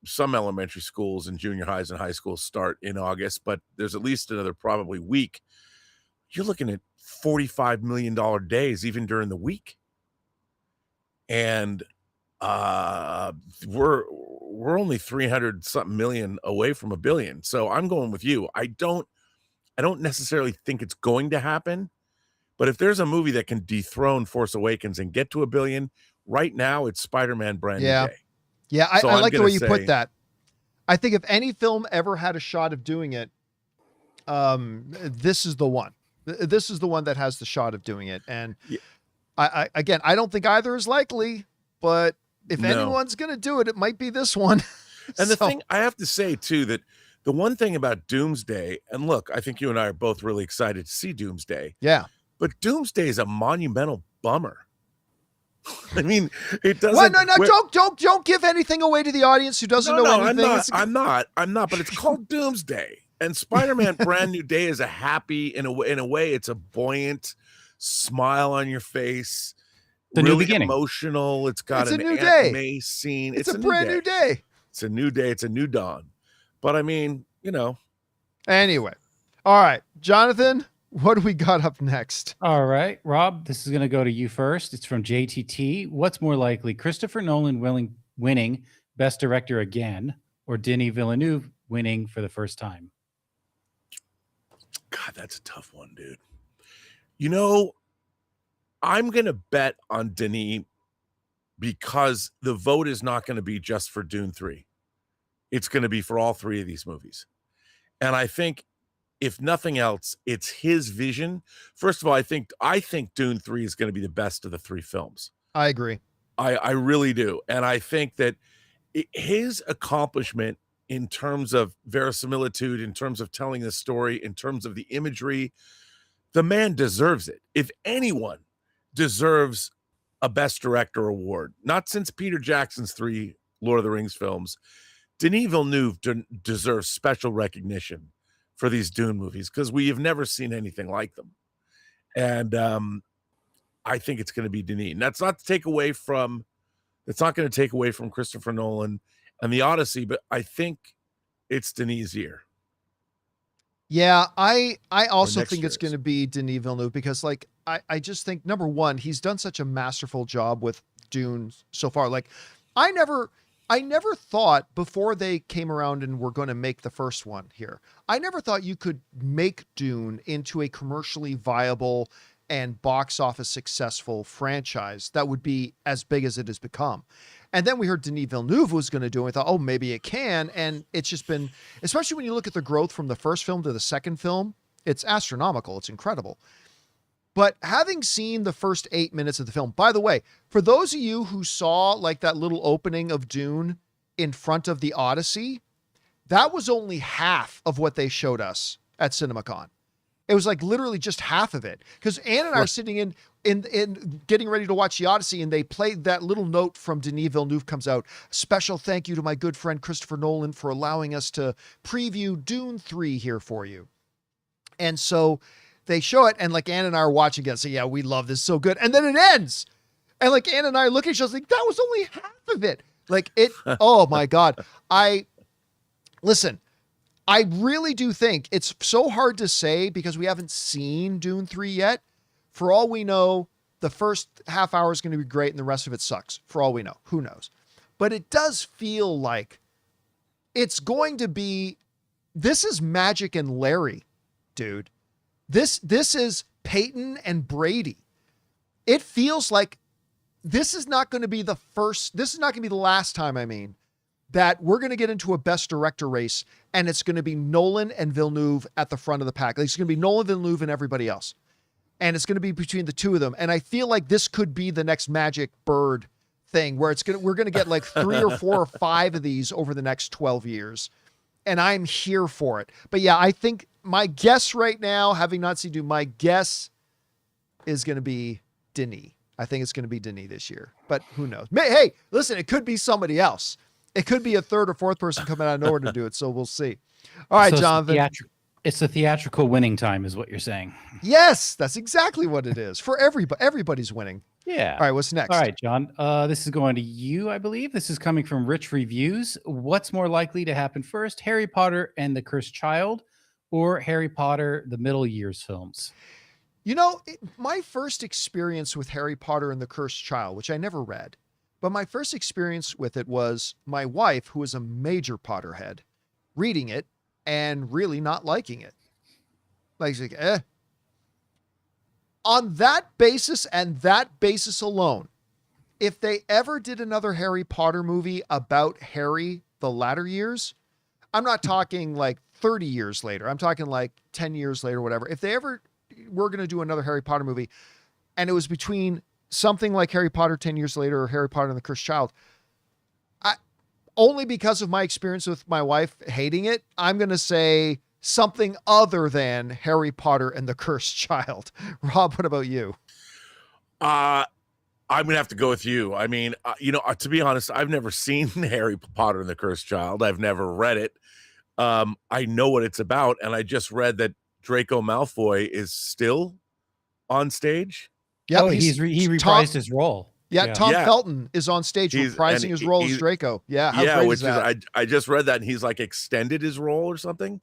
some elementary schools and junior highs and high schools start in August, but there's at least another probably week. You're looking at $45 million days, even during the week. And we're only 300 something million away from $1 billion. So I'm going with you. I don't necessarily think it's going to happen, but if there's a movie that can dethrone Force Awakens and get to $1 billion, right now it's Spider-Man Brand New Day. Yeah, So I I'm like the way you gonna put say- that. I think if any film ever had a shot of doing it, this is the one. This is the one that has the shot of doing it. And Yeah. I don't think either is likely, but if No. anyone's going to do it, it might be this one. And the So- thing I have to say too, that the one thing about Doomsday, and look, I think you and I are both really excited to see Doomsday, yeah. but Doomsday is a monumental bummer. I mean, it doesn't. Well, no, don't give anything away to the audience who doesn't know anything. I'm not. But it's called Doomsday, and Spider-Man: Brand New Day is a happy in a way. It's a buoyant smile on your face. The new really beginning. Emotional. It's got It's a an new Aunt day. May scene. It's a brand new day. It's a new day. It's a new dawn. But I mean, Anyway. All right, Jonathan, what do we got up next? All right, Rob, this is going to go to you first. It's from JTT. What's more likely, Christopher Nolan winning Best Director again, or Denis Villeneuve winning for the first time? God, that's a tough one, dude. I'm going to bet on Denis because the vote is not going to be just for Dune 3. It's going to be for all three of these movies. And I think, if nothing else, it's his vision. First of all, I think Dune 3 is going to be the best of the three films. I agree. I really do. And I think that his accomplishment in terms of verisimilitude, in terms of telling the story, in terms of the imagery, the man deserves it. If anyone deserves a Best Director award, not since Peter Jackson's 3 Lord of the Rings films, Denis Villeneuve deserves special recognition for these Dune movies because we have never seen anything like them. And I think it's going to be Denis. And that's not to take away from, it's not going to take away from Christopher Nolan and the Odyssey, but I think it's Denis' year. Yeah, I also next think it's year's. going to be Denis Villeneuve because, like, I just think, number one, he's done such a masterful job with Dune so far. Like, I never thought before they came around and were going to make the first one here, I never thought you could make Dune into a commercially viable and box office successful franchise that would be as big as it has become. And then we heard Denis Villeneuve was going to do it. We thought, oh, maybe it can. And it's just been, especially when you look at the growth from the first film to the second film, it's astronomical. It's incredible. But having seen the first 8 minutes of the film, by the way, for those of you who saw like that little opening of Dune in front of the Odyssey, that was only half of what they showed us at CinemaCon. It was like literally just half of it. Because Ann and I are sitting in getting ready to watch the Odyssey, and they played that little note from Denis Villeneuve comes out. Special thank you to my good friend Christopher Nolan for allowing us to preview Dune 3 here for you. And so they show it, and like Ann and I are watching it and say, yeah, we love this so good. And then it ends. And like Ann and I look at each other like, that was only half of it. Like it, oh my God. Listen, I really do think it's so hard to say because we haven't seen Dune 3 yet. For all we know, the first half hour is going to be great and the rest of it sucks. For all we know, who knows? But it does feel like it's going to be, this is Magic and Larry, dude. This is Peyton and Brady. It feels like this is not going to be the first, this is not going to be the last time, that we're going to get into a best director race and it's going to be Nolan and Villeneuve at the front of the pack. Like, it's going to be Nolan, Villeneuve, and everybody else. And it's going to be between the two of them. And I feel like this could be the next Magic Bird thing where we're going to get like 3 or 4 or 5 of these over the next 12 years. And I'm here for it. But yeah, I think my guess right now, having not seen Dune, my guess is going to be Denis. I think it's going to be Denis this year, but who knows? Hey, listen, it could be somebody else. It could be a third or fourth person coming out of nowhere to do it. So we'll see. All right, So Jonathan. It's the theatrical winning time is what you're saying. Yes, that's exactly what it is for everybody. Everybody's winning. Yeah. All right, what's next? All right, John. This is going to you, I believe. This is coming from Rich Reviews. What's more likely to happen first, Harry Potter and the Cursed Child or Harry Potter, the Middle Years films? You know, my first experience with Harry Potter and the Cursed Child, which I never read, but my first experience with it was my wife, who is a major Potterhead, reading it and really not liking it. Like, she's like, eh. On that basis and that basis alone, if they ever did another Harry Potter movie about Harry, the latter years, I'm not talking like 30 years later. I'm talking like 10 years later, whatever. If they ever were going to do another Harry Potter movie and it was between something like Harry Potter 10 years later or Harry Potter and the Cursed Child, only because of my experience with my wife hating it, I'm going to say something other than Harry Potter and the Cursed Child. Rob, what about you? I'm going to have to go with you. I mean, to be honest, I've never seen Harry Potter and the Cursed Child. I've never read it. I know what it's about. And I just read that Draco Malfoy is still on stage. Yeah, he reprised his role. Yeah, Tom Felton is on stage reprising his role as Draco. Yeah, how great is that? I just read that, and he's like extended his role or something.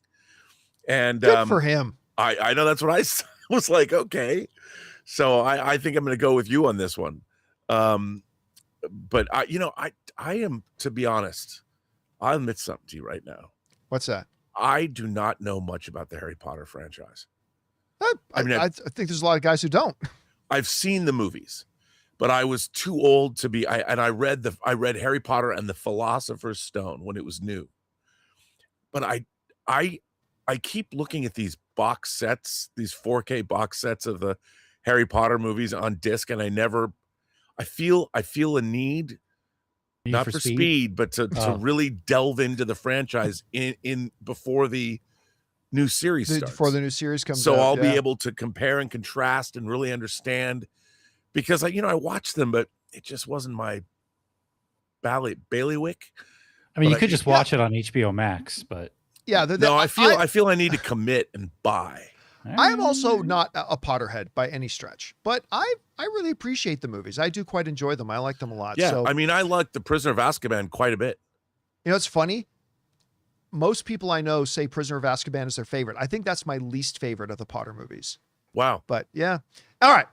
And good for him. I know, that's what I was like. Okay, so I think I'm going to go with you on this one. But I am, to be honest, I'll admit something to you right now. What's that? I do not know much about the Harry Potter franchise. I think there's a lot of guys who don't. I've seen the movies, but I was too old to be. I read Harry Potter and the Philosopher's Stone when it was new. But I keep looking at these box sets, these 4K box sets of the Harry Potter movies on disc, and I feel a need not for speed, but to really delve into the franchise in before the new series starts. Before the new series comes out. So I'll be able to compare and contrast and really understand, because I watched them, but it just wasn't my bailiwick. I mean, you could just watch it on HBO Max, but yeah. I feel I need to commit and buy. I am also not a Potterhead by any stretch, but I really appreciate the movies. I do quite enjoy them. I like them a lot. Yeah, so, I mean, I like The Prisoner of Azkaban quite a bit. You know, it's funny. Most people I know say Prisoner of Azkaban is their favorite. I think that's my least favorite of the Potter movies. Wow. But yeah. All right.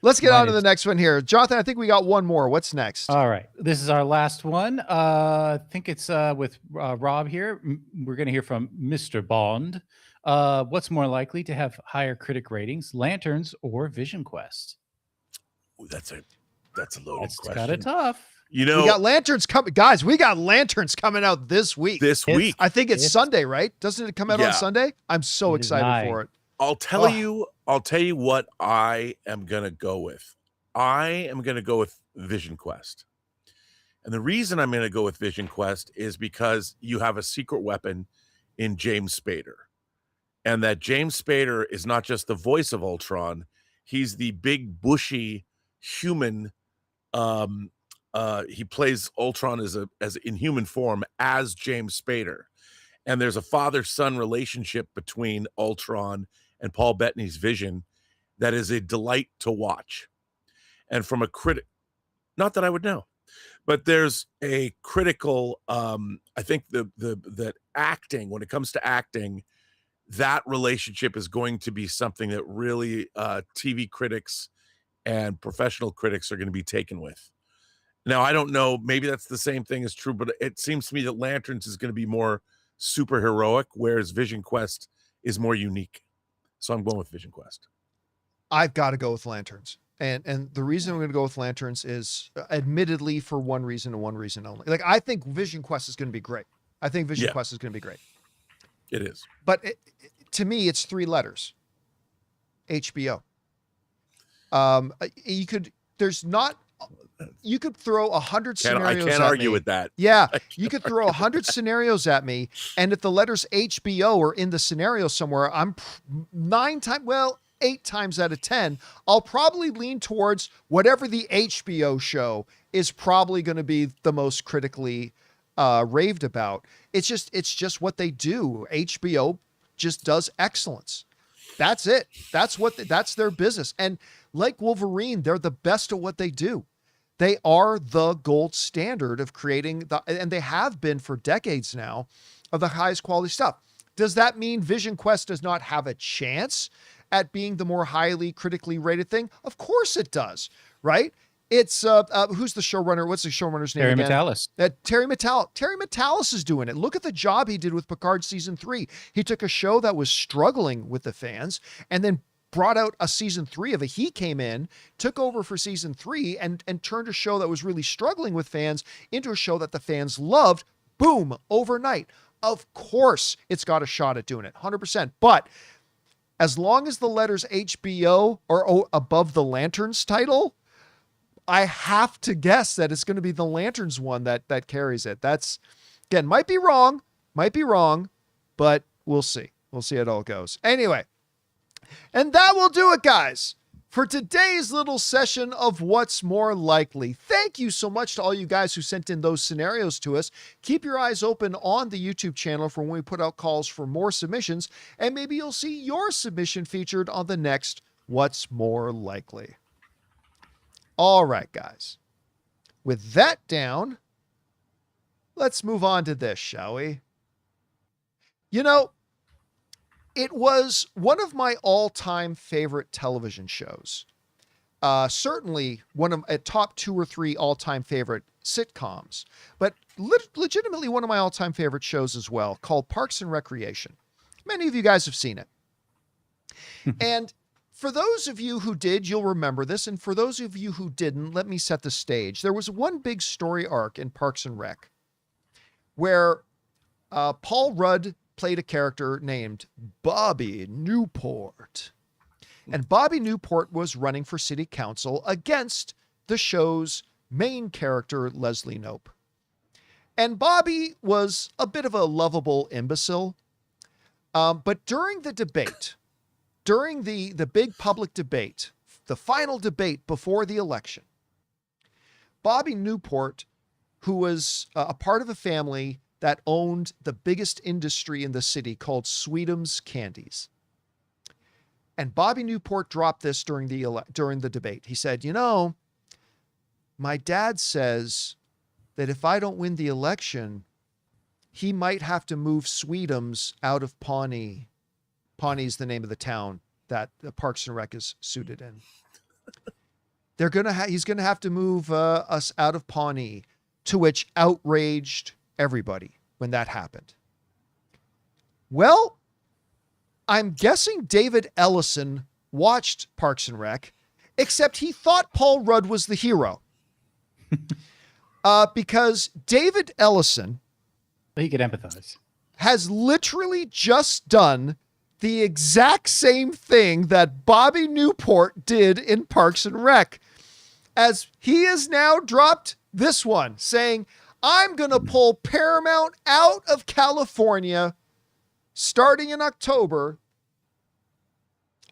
Let's get on to the next one here. Jonathan, I think we got one more. What's next? All right. This is our last one. I think it's with Rob here. We're going to hear from Mr. Bond. What's more likely to have higher critic ratings, Lanterns or Vision Quest? Ooh, that's a loaded question. It's kind of tough. We got Lanterns coming, guys. We got Lanterns coming out this week. I think it's Sunday, right? Doesn't it come out on Sunday? I'm so excited for it. I'll tell you what I am gonna go with. I am gonna go with Vision Quest, and the reason I'm gonna go with Vision Quest is because you have a secret weapon in James Spader, and that James Spader is not just the voice of Ultron; he's the big bushy human. He plays Ultron as in human form as James Spader, and there's a father-son relationship between Ultron and Paul Bettany's Vision that is a delight to watch. And from a critic, not that I would know, but there's a critical. I think that acting, when it comes to acting, that relationship is going to be something that really TV critics and professional critics are going to be taken with. Now, I don't know, maybe that's the same thing as true, but it seems to me that Lanterns is going to be more super heroic, whereas Vision Quest is more unique. So I'm going with Vision Quest. I've got to go with Lanterns. And the reason I'm going to go with Lanterns is admittedly for one reason and one reason only. Like, I think Vision Quest is going to be great. I think Vision Quest is going to be great. It is. But to me, it's 3 letters. HBO. You could throw 100 scenarios. I can't argue with that. Yeah, you could throw 100 scenarios at me, and if the letters HBO are in the scenario somewhere, I'm 8 8 times out of 10, I'll probably lean towards whatever the HBO show is probably going to be the most critically raved about. It's just what they do. HBO just does excellence. That's it. That's their business. And like Wolverine, they're the best at what they do. They are the gold standard of creating and they have been for decades now, of the highest quality stuff. Does that mean Vision Quest does not have a chance at being the more highly critically rated thing? Of course it does, right? It's who's the showrunner? What's the showrunner's name Terry again? Matalas. Terry Matalas is doing it. Look at the job he did with Picard season 3. He took a show that was struggling with the fans and then brought out a season 3 of it. He came in, took over for season 3 and turned a show that was really struggling with fans into a show that the fans loved. Boom, overnight. Of course, it's got a shot at doing it, 100%. But as long as the letters HBO are above the Lanterns title, I have to guess that it's going to be the Lanterns one that carries it. That's, again, might be wrong, but we'll see. We'll see how it all goes. Anyway, and that will do it, guys, for today's little session of What's More Likely. Thank you so much to all you guys who sent in those scenarios to us. Keep your eyes open on the YouTube channel for when we put out calls for more submissions, and maybe you'll see your submission featured on the next What's More Likely. All right, guys. With that down, let's move on to this, shall we? You know, it was one of my all-time favorite television shows. Certainly one of a top 2 or 3 all-time favorite sitcoms, but legitimately one of my all-time favorite shows as well, called Parks and Recreation. Many of you guys have seen it. And for those of you who did, you'll remember this. And for those of you who didn't, let me set the stage. There was one big story arc in Parks and Rec where Paul Rudd played a character named Bobby Newport. And Bobby Newport was running for city council against the show's main character, Leslie Knope. And Bobby was a bit of a lovable imbecile. But during the debate, during the big public debate, the final debate before the election, Bobby Newport, who was a part of a family that owned the biggest industry in the city called Sweetums Candies. And Bobby Newport dropped this during the debate. He said, you know, my dad says that if I don't win the election, he might have to move Sweetums out of Pawnee. Pawnee is the name of the town that the Parks and Rec is suited in. He's going to have to move us out of Pawnee, to which outraged everybody when that happened. Well, I'm guessing David Ellison watched Parks and Rec, except he thought Paul Rudd was the hero. Because David Ellison, he could empathize, has literally just done the exact same thing that Bobby Newport did in Parks and Rec, as he has now dropped this one saying, I'm going to pull Paramount out of California starting in October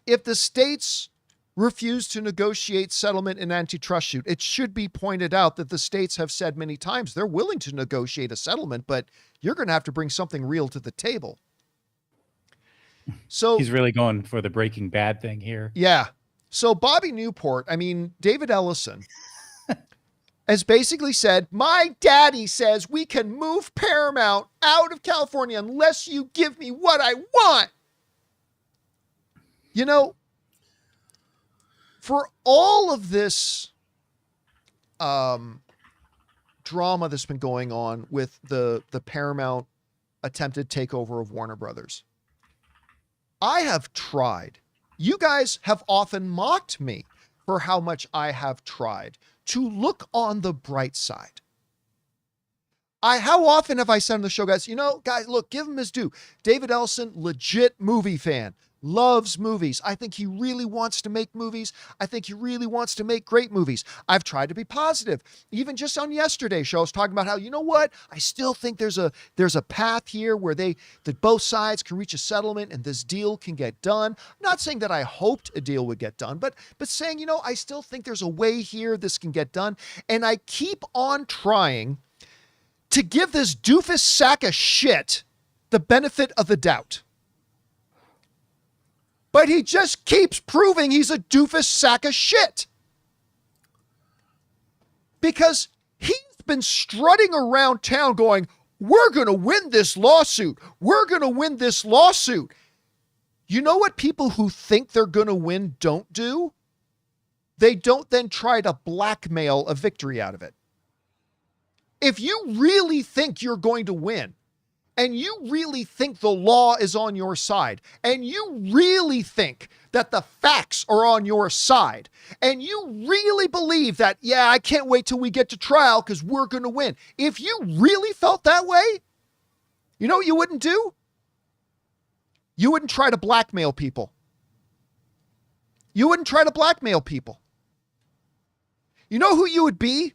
if the states refuse to negotiate settlement and antitrust suit. It should be pointed out that the states have said many times they're willing to negotiate a settlement, but you're going to have to bring something real to the table. So he's really going for the Breaking Bad thing here. Yeah. So Bobby Newport, David Ellison, has basically said, my daddy says we can move Paramount out of California unless you give me what I want. You know, for all of this drama that's been going on with the Paramount attempted takeover of Warner Brothers, I have tried. You guys have often mocked me for how much I have tried to look on the bright side. How often have I said on the show, guys, you know, guys, look, give him his due. David Ellison, legit movie fan, loves movies. I think he really wants to make movies. I think he really wants to make great movies. I've tried to be positive. Even just on yesterday's show, I was talking about how, you know what? I still think there's a path here where that both sides can reach a settlement and this deal can get done. I'm not saying that I hoped a deal would get done, but saying, you know, I still think there's a way here this can get done. And I keep on trying to give this doofus sack of shit the benefit of the doubt. But he just keeps proving he's a doofus sack of shit. Because he's been strutting around town going, we're going to win this lawsuit. We're going to win this lawsuit. You know what people who think they're going to win don't do? They don't then try to blackmail a victory out of it. If you really think you're going to win, and you really think the law is on your side, and you really think that the facts are on your side, and you really believe that, yeah, I can't wait till we get to trial because we're going to win. If you really felt that way, you know what you wouldn't do? You wouldn't try to blackmail people. You wouldn't try to blackmail people. You know who you would be?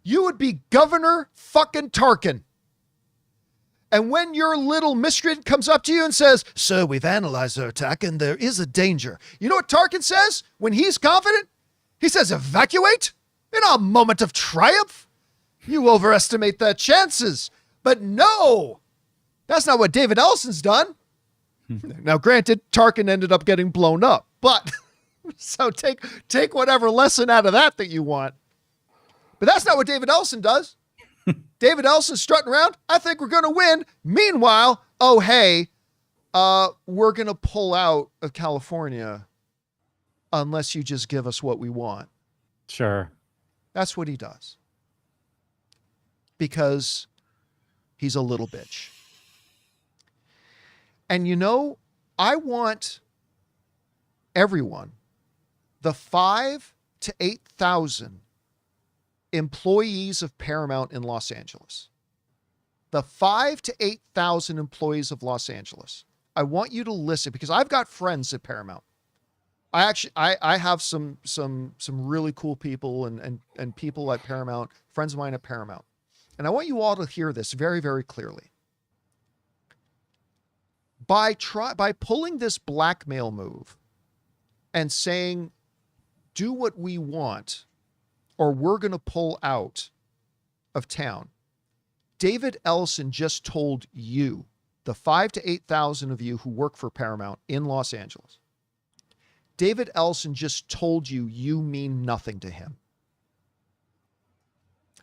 You would be Governor fucking Tarkin. And when your little miscreant comes up to you and says, sir, we've analyzed our attack and there is a danger. You know what Tarkin says when he's confident? He says, evacuate in a moment of triumph. You overestimate the chances. But no, that's not what David Ellison's done. Now, granted, Tarkin ended up getting blown up, but so take whatever lesson out of that you want. But that's not what David Ellison does. David Ellison's strutting around. I think we're going to win. Meanwhile, oh, hey, we're going to pull out of California unless you just give us what we want. Sure. That's what he does. Because he's a little bitch. And you know, I want everyone, the 5,000 to 8,000 employees of Paramount in Los Angeles, the 5,000 to 8,000 employees of Los Angeles, I want you to listen because I've got friends at Paramount. I have some really cool people and people at Paramount, friends of mine at Paramount. And I want you all to hear this very, very clearly. By pulling this blackmail move and saying, do what we want, or we're going to pull out of town. David Ellison just told you, the 5,000 to 8,000 of you who work for Paramount in Los Angeles, David Ellison just told you you mean nothing to him.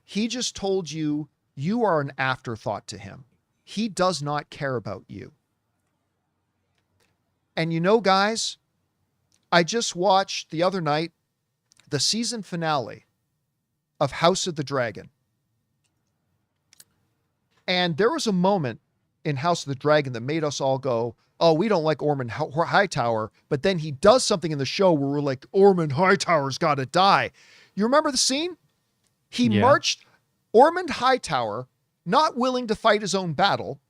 He just told you you are an afterthought to him. He does not care about you. And you know, guys, I just watched the other night the season finale of House of the Dragon. And there was a moment in House of the Dragon that made us all go, oh, we don't like Ormond Hightower. But then he does something in the show where we're like, Ormond Hightower's got to die. You remember the scene? He marched Ormond Hightower, not willing to fight his own battle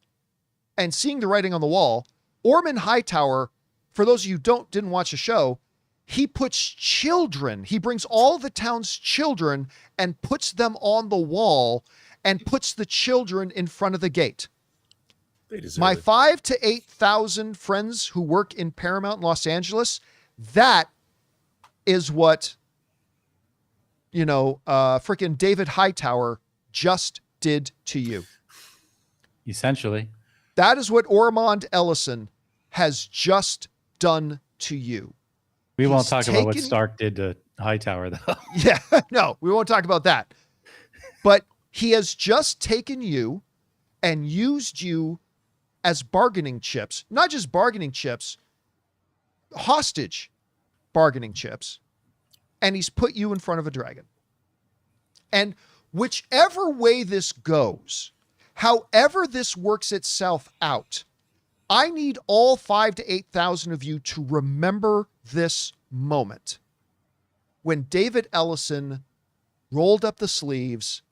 and seeing the writing on the wall. Ormond Hightower, for those of you who didn't watch the show, he puts children, he brings all the town's children and puts them on the wall and puts the children in front of the gate. My 5,000 to 8,000 friends who work in Paramount in Los Angeles, that is what, freaking David Hightower just did to you. Essentially. That is what Ormond Ellison has just done to you. We won't talk about what Stark did to Hightower, though. Yeah, no, we won't talk about that. But he has just taken you and used you as bargaining chips, not just bargaining chips, hostage bargaining chips, and he's put you in front of a dragon. And whichever way this goes, however this works itself out, I need all 5,000 to 8,000 of you to remember this moment when David Ellison rolled up the sleeves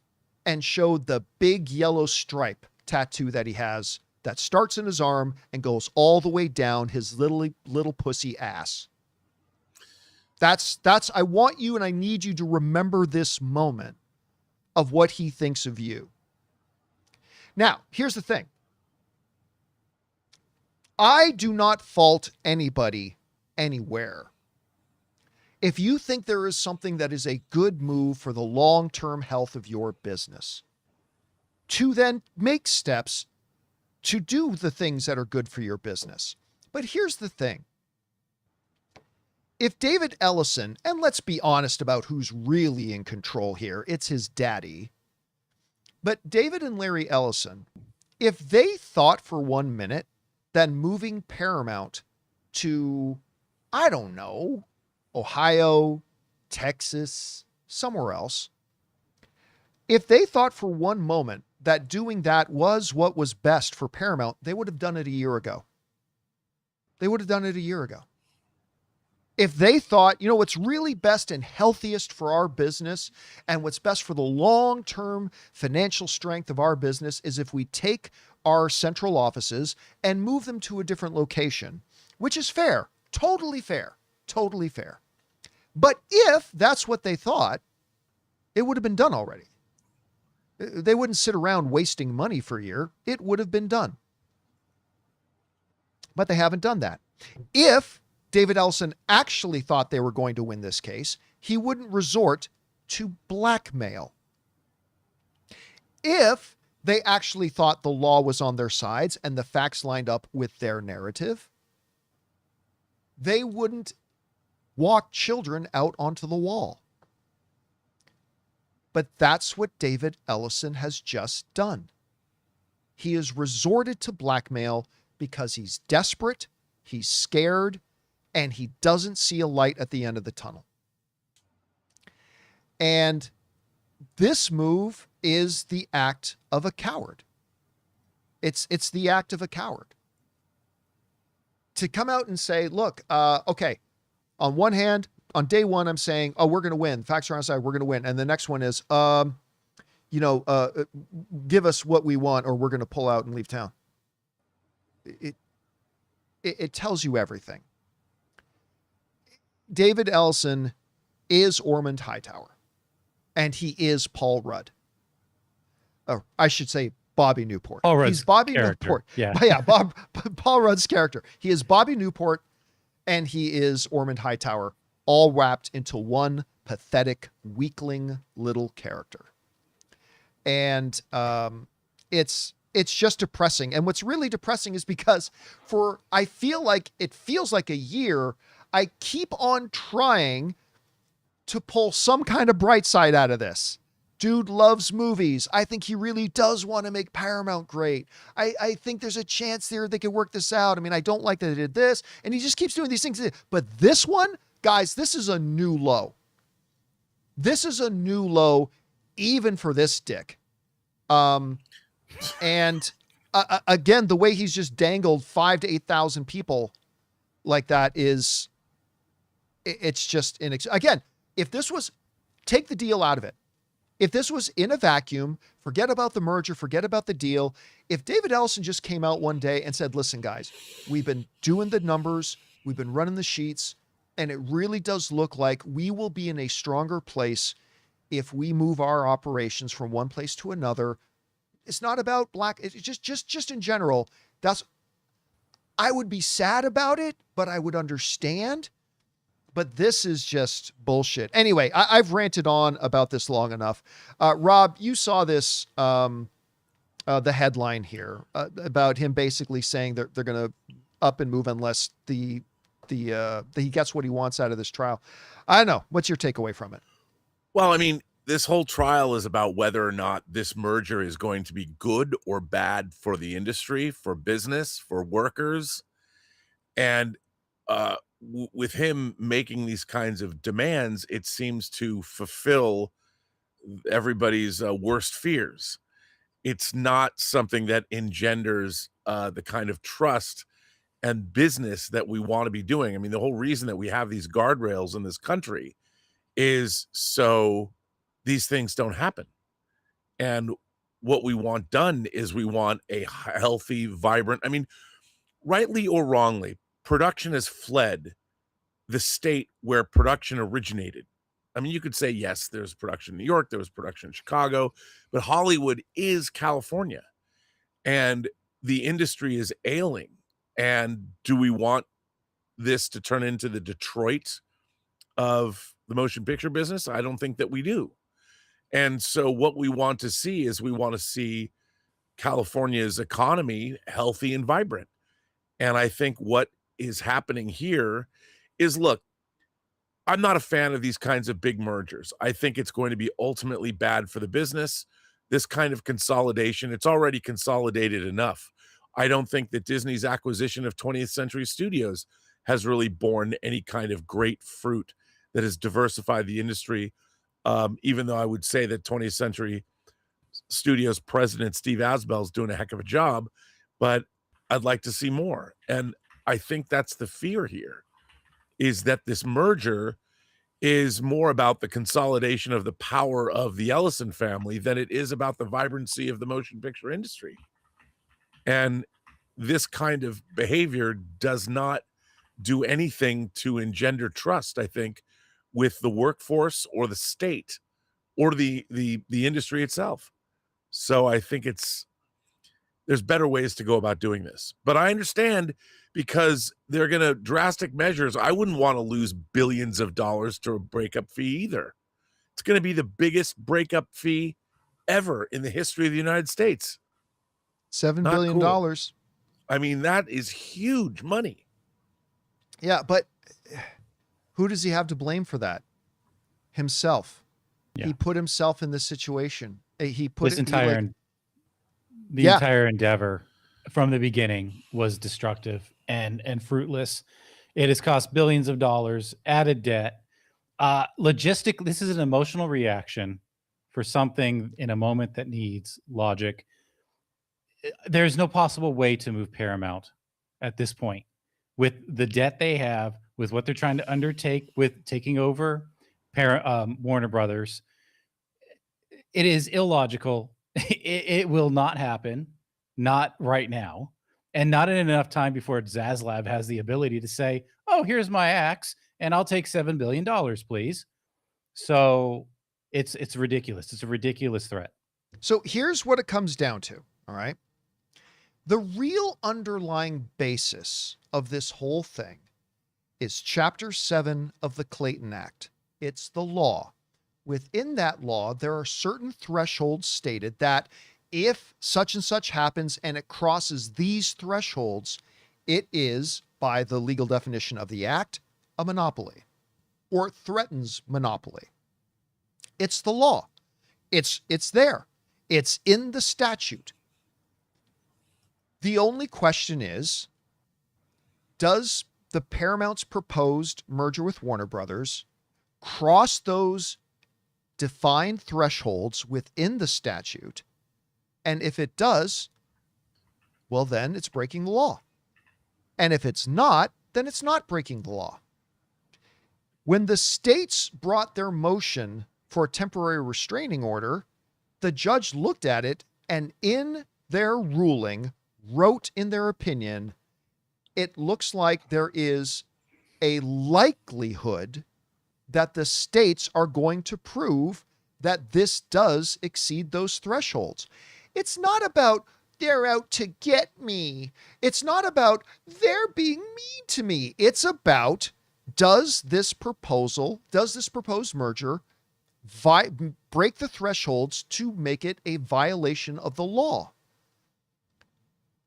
and showed the big yellow stripe tattoo that he has that starts in his arm and goes all the way down his little pussy ass. That's I want you and I need you to remember this moment of what he thinks of you. Now, here's the thing. I do not fault anybody anywhere. If you think there is something that is a good move for the long-term health of your business, to then make steps to do the things that are good for your business. But here's the thing. If David Ellison, and let's be honest about who's really in control here, it's his daddy. But David and Larry Ellison, if they thought for 1 minute that moving Paramount to, I don't know, Ohio, Texas, somewhere else, if they thought for one moment that doing that was what was best for Paramount, they would have done it a year ago. They would have done it a year ago. If they thought, you know, what's really best and healthiest for our business and what's best for the long-term financial strength of our business is if we take our central offices and move them to a different location, which is fair, totally fair, totally fair. But if that's what they thought, it would have been done already. They wouldn't sit around wasting money for a year. It would have been done. But they haven't done that. If David Ellison actually thought they were going to win this case, he wouldn't resort to blackmail. If they actually thought the law was on their sides and the facts lined up with their narrative, they wouldn't walk children out onto the wall. But that's what David Ellison has just done. He has resorted to blackmail because he's desperate, he's scared, and he doesn't see a light at the end of the tunnel. And this move is the act of a coward. It's the act of a coward. To come out and say, look, okay, on one hand, on day one, I'm saying, oh, we're going to win. Facts are on our side. We're going to win. And the next one is, give us what we want or we're going to pull out and leave town. It tells you everything. David Ellison is Ormond Hightower, and he is Paul Rudd. Or I should say Bobby Newport. Paul Rudd's He's Bobby character. Newport. Yeah. Yeah, Paul Rudd's character. He is Bobby Newport, and he is Ormond Hightower, all wrapped into one pathetic, weakling little character. And it's just depressing. And what's really depressing is because it feels like a year, I keep on trying to pull some kind of bright side out of this. Dude loves movies. I think he really does want to make Paramount great. I think there's a chance there they could work this out. I mean, I don't like that they did this. And he just keeps doing these things. But this one, guys, this is a new low. This is a new low, even for this dick. Again, the way he's just dangled 5,000 to 8,000 people like that is, it's just, again, if this was, take the deal out of it. If this was in a vacuum, forget about the merger, forget about the deal. If David Ellison just came out one day and said, listen, guys, we've been doing the numbers, we've been running the sheets, and it really does look like we will be in a stronger place if we move our operations from one place to another. It's not about it's just in general. I would be sad about it, but I would understand. But this is just bullshit. Anyway, I've ranted on about this long enough. Rob, you saw this, the headline here about him basically saying that they're going to up and move unless he gets what he wants out of this trial. I don't know. What's your takeaway from it? Well, I mean, this whole trial is about whether or not this merger is going to be good or bad for the industry, for business, for workers. And with him making these kinds of demands, it seems to fulfill everybody's worst fears. It's not something that engenders the kind of trust and business that we want to be doing. I mean, the whole reason that we have these guardrails in this country is so these things don't happen. And what we want done is we want a healthy, vibrant, I mean, rightly or wrongly, production has fled the state where production originated. I mean, you could say, yes, there's production in New York, there was production in Chicago, but Hollywood is California, and the industry is ailing. And do we want this to turn into the Detroit of the motion picture business? I don't think that we do. And so what we want to see is we want to see California's economy healthy and vibrant. And I think what is happening here is, look, I'm not a fan of these kinds of big mergers. I think it's going to be ultimately bad for the business. This kind of consolidation, it's already consolidated enough. I don't think that Disney's acquisition of 20th Century Studios has really borne any kind of great fruit that has diversified the industry. Even though I would say that 20th Century Studios president Steve Asbell is doing a heck of a job, but I'd like to see more. And I think that's the fear here, is that this merger is more about the consolidation of the power of the Ellison family than it is about the vibrancy of the motion picture industry. And this kind of behavior does not do anything to engender trust, I think, with the workforce or the state or the industry itself. So I think there's better ways to go about doing this. But I understand, because they're going to drastic measures. I wouldn't want to lose billions of dollars to a breakup fee either. It's going to be the biggest breakup fee ever in the history of the United States. $7 billion. Cool. I mean, that is huge money. Yeah, but who does he have to blame for that? Himself. Yeah. He put himself in this situation. He put this entire endeavor from the beginning was destructive and fruitless. It has cost billions of dollars, added debt. This is an emotional reaction for something in a moment that needs logic. There's no possible way to move Paramount at this point with the debt they have, with what they're trying to undertake with taking over Warner Brothers. It is illogical. It will not happen, not right now, and not in enough time before Zaslav has the ability to say, oh, here's my axe, and I'll take $7 billion, please. So it's ridiculous. It's a ridiculous threat. So here's what it comes down to, all right? The real underlying basis of this whole thing is Chapter 7 of the Clayton Act. It's the law. Within that law, there are certain thresholds stated that if such and such happens and it crosses these thresholds, it is, by the legal definition of the act, a monopoly or threatens monopoly. It's the law. It's there. It's in the statute. The only question is, does the Paramount's proposed merger with Warner Brothers cross those defined thresholds within the statute? And if it does, well, then it's breaking the law. And if it's not, then it's not breaking the law. When the states brought their motion for a temporary restraining order, the judge looked at it and in their ruling wrote in their opinion, it looks like there is a likelihood that the states are going to prove that this does exceed those thresholds. It's not about they're out to get me. It's not about they're being mean to me. It's about, does this proposed merger break the thresholds to make it a violation of the law?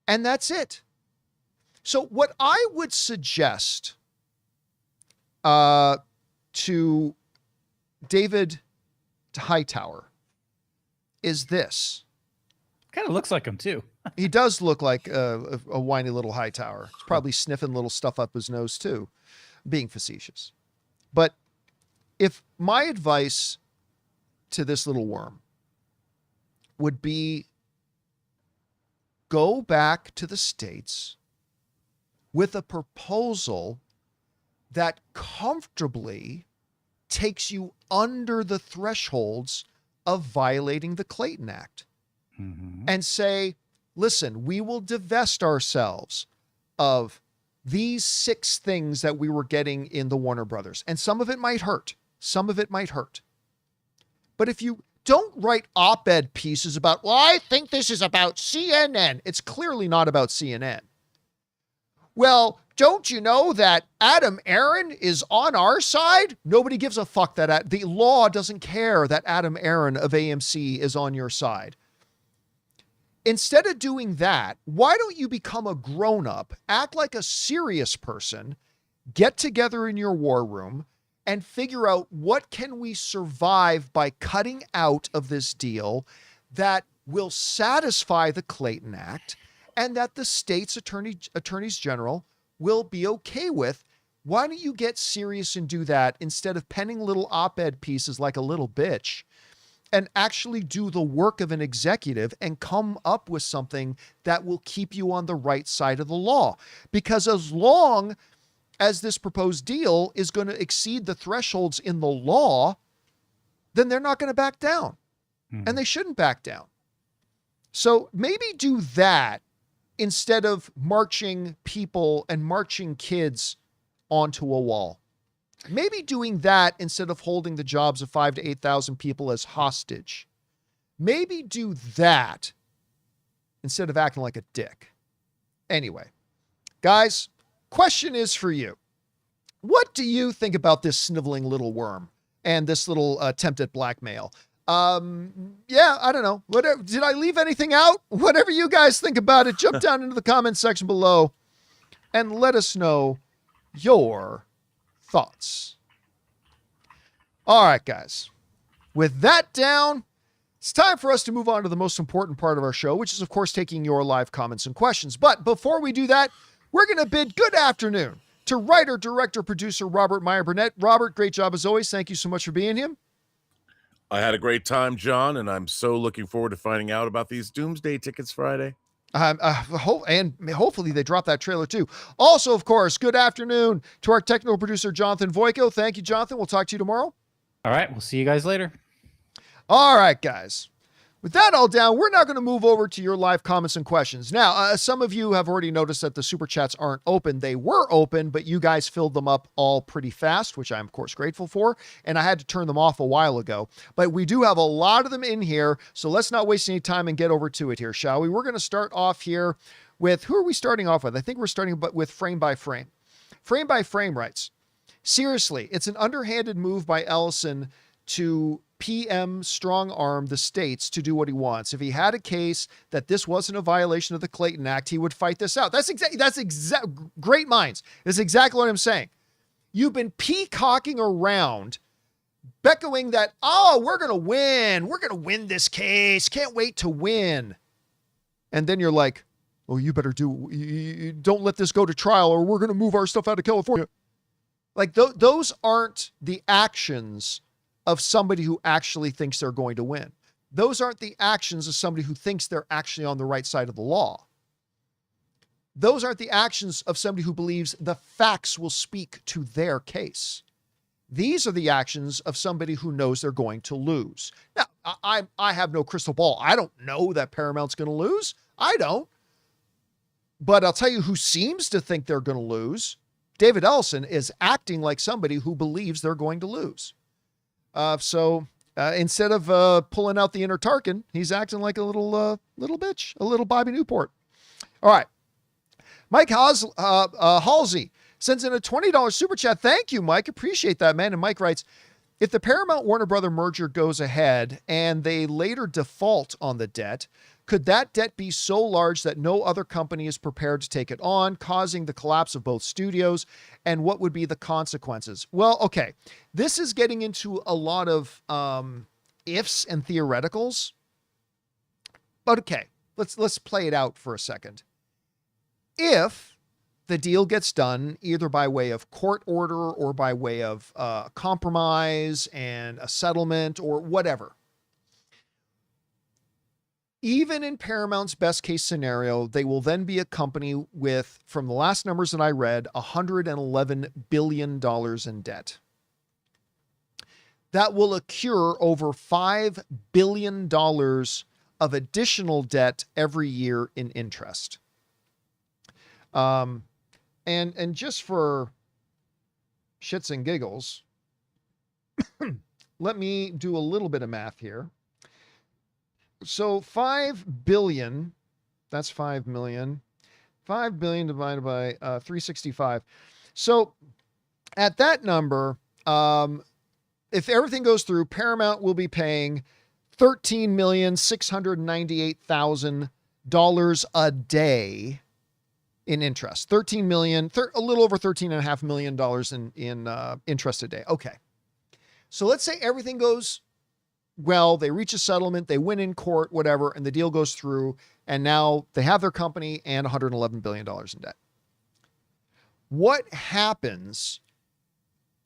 And that's it. So what I would suggest to David Hightower is this. Kind of looks like him too. He does look like a whiny little Hightower. He's probably sniffing little stuff up his nose too, being facetious. But if my advice to this little worm would be, go back to the states with a proposal that comfortably takes you under the thresholds of violating the Clayton Act. and say, listen, we will divest ourselves of these 6 things that we were getting in the Warner Brothers. And some of it might hurt. Some of it might hurt. But if you don't write op-ed pieces about, well, I think this is about CNN. It's clearly not about CNN. Well, don't you know that Adam Aaron is on our side? Nobody gives a fuck that the law doesn't care that Adam Aaron of AMC is on your side. Instead of doing that, why don't you become a grown-up, act like a serious person, get together in your war room, and figure out what can we survive by cutting out of this deal that will satisfy the Clayton Act and that the state's attorneys general will be okay with. Why don't you get serious and do that instead of penning little op-ed pieces like a little bitch and actually do the work of an executive and come up with something that will keep you on the right side of the law? Because as long as this proposed deal is going to exceed the thresholds in the law, then they're not going to back down. And they shouldn't back down. So maybe do that instead of marching people and marching kids onto a wall. Maybe doing that instead of holding the jobs of 5,000 to 8,000 people as hostage. Maybe do that instead of acting like a dick. Anyway, guys, question is for you. What do you think about this sniveling little worm and this little attempt at blackmail? Yeah, I don't know. Whatever. Did I leave anything out? Whatever you guys think about it, jump down into the comment section below and let us know your thoughts. All right, guys. With that down, it's time for us to move on to the most important part of our show, which is, of course, taking your live comments and questions. But before we do that, we're going to bid good afternoon to writer, director, producer Robert Meyer Burnett. Robert, great job as always. Thank you so much for being here. I had a great time, John, and I'm so looking forward to finding out about these Doomsday tickets Friday. And hopefully they drop that trailer too. Also, of course, good afternoon to our technical producer, Jonathan Voico. Thank you, Jonathan. We'll talk to you tomorrow. All right. We'll see you guys later. All right, guys. With that all down, we're now going to move over to your live comments and questions. Now, some of you have already noticed that the super chats aren't open. They were open, but you guys filled them up all pretty fast, which I'm, of course, grateful for. And I had to turn them off a while ago. But we do have a lot of them in here, so let's not waste any time and get over to it here, shall we? We're going to start off here with, who are we starting off with? I think we're starting with Frame by Frame. Frame by Frame writes, seriously, it's an underhanded move by Ellison to PM strong arm the states to do what he wants. If he had a case that this wasn't a violation of the Clayton Act, he would fight this out. That's great minds. That's exactly what I'm saying. You've been peacocking around, beckoing that, oh, we're going to win. We're going to win this case. Can't wait to win. And then you're like, oh, you better don't let this go to trial or we're going to move our stuff out of California. Like those aren't the actions of somebody who actually thinks they're going to win. Those aren't the actions of somebody who thinks they're actually on the right side of the law. Those aren't the actions of somebody who believes the facts will speak to their case. These are the actions of somebody who knows they're going to lose. Now, I have no crystal ball. I don't know that Paramount's going to lose. I don't. But I'll tell you who seems to think they're going to lose. David Ellison is acting like somebody who believes they're going to lose. So instead of pulling out the inner Tarkin, he's acting like a little bitch, a little Bobby Newport. All right. Mike Halsey sends in a $20 super chat. Thank you, Mike. Appreciate that, man. And Mike writes, if the Paramount Warner Brother merger goes ahead and they later default on the debt, could that debt be so large that no other company is prepared to take it on, causing the collapse of both studios? And what would be the consequences? Well, okay. This is getting into a lot of ifs and theoreticals. But okay, let's play it out for a second. If the deal gets done either by way of court order or by way of compromise and a settlement or whatever, even in Paramount's best case scenario, they will then be a company with, from the last numbers that I read, $111 billion in debt. That will accrue over $5 billion of additional debt every year in interest. And just for shits and giggles, let me do a little bit of math here. So 5 billion, that's 5 million. 5 billion divided by 365. So at that number, if everything goes through, Paramount will be paying $13,698,000 a day in interest. a little over $13.5 million in interest a day. Okay. So let's say everything goes well, they reach a settlement, they win in court, whatever, and the deal goes through, and now they have their company and $111 billion in debt. What happens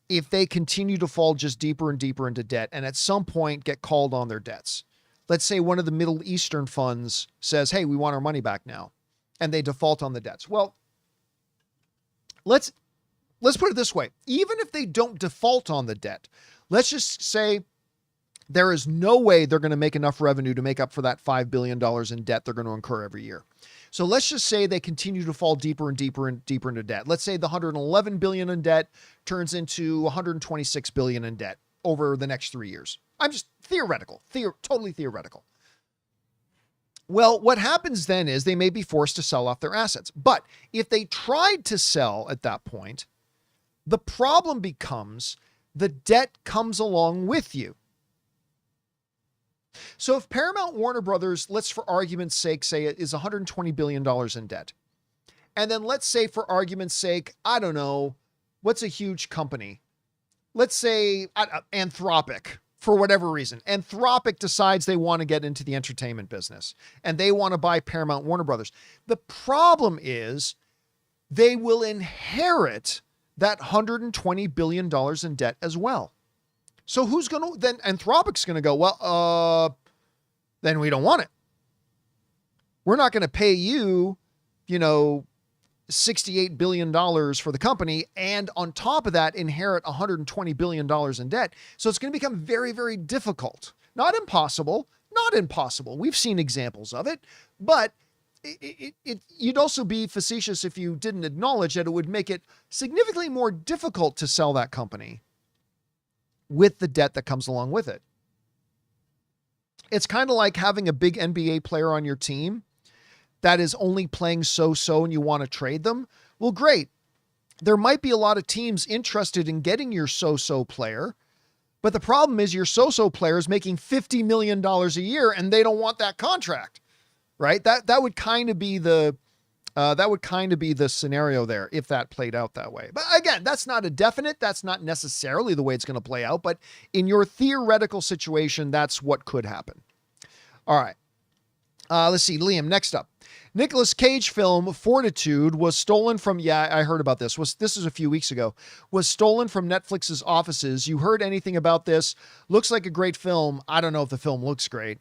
if they continue to fall just deeper and deeper into debt and at some point get called on their debts? Let's say one of the Middle Eastern funds says, hey, we want our money back now, and they default on the debts. Well, let's put it this way. Even if they don't default on the debt, let's just say there is no way they're going to make enough revenue to make up for that $5 billion in debt they're going to incur every year. So let's just say they continue to fall deeper and deeper and deeper into debt. Let's say the $111 billion in debt turns into $126 billion in debt over the next 3 years. I'm just totally theoretical. Well, what happens then is they may be forced to sell off their assets. But if they tried to sell at that point, the problem becomes the debt comes along with you. So if Paramount Warner Brothers, let's for argument's sake say it is $120 billion in debt. And then let's say for argument's sake, I don't know, what's a huge company? Let's say Anthropic, for whatever reason. Anthropic decides they want to get into the entertainment business and they want to buy Paramount Warner Brothers. The problem is they will inherit that $120 billion in debt as well. So who's going to, then Anthropic's going to go, well, then we don't want it. We're not going to pay you, $68 billion for the company. And on top of that, inherit $120 billion in debt. So it's going to become very, very difficult. Not impossible. We've seen examples of it, but you'd also be facetious if you didn't acknowledge that it would make it significantly more difficult to sell that company with the debt that comes along with it. It's kind of like having a big NBA player on your team that is only playing so-so and you want to trade them. Well, great. There might be a lot of teams interested in getting your so-so player, but the problem is your so-so player is making $50 million a year and they don't want that contract, right? That would kind of be the scenario there if that played out that way. But again, that's not a definite. That's not necessarily the way it's going to play out. But in your theoretical situation, that's what could happen. All right. Let's see. Liam, next up. Nicolas Cage film Fortitude was stolen from, I heard about this. This is a few weeks ago. Was stolen from Netflix's offices. You heard anything about this? Looks like a great film. I don't know if the film looks great.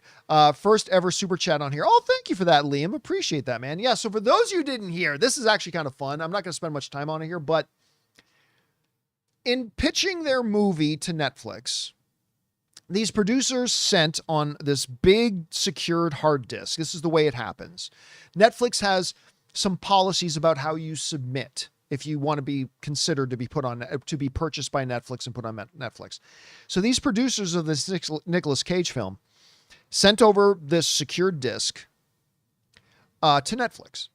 First ever super chat on here. Oh, thank you for that, Liam. Appreciate that, man. Yeah, so for those you didn't hear, this is actually kind of fun. I'm not going to spend much time on it here, but in pitching their movie to Netflix, these producers sent on this big secured hard disk. This is the way it happens. Netflix has some policies about how you submit if you want to be considered to be purchased by Netflix and put on Netflix. So these producers of this Nicolas Cage film sent over this secured disk to Netflix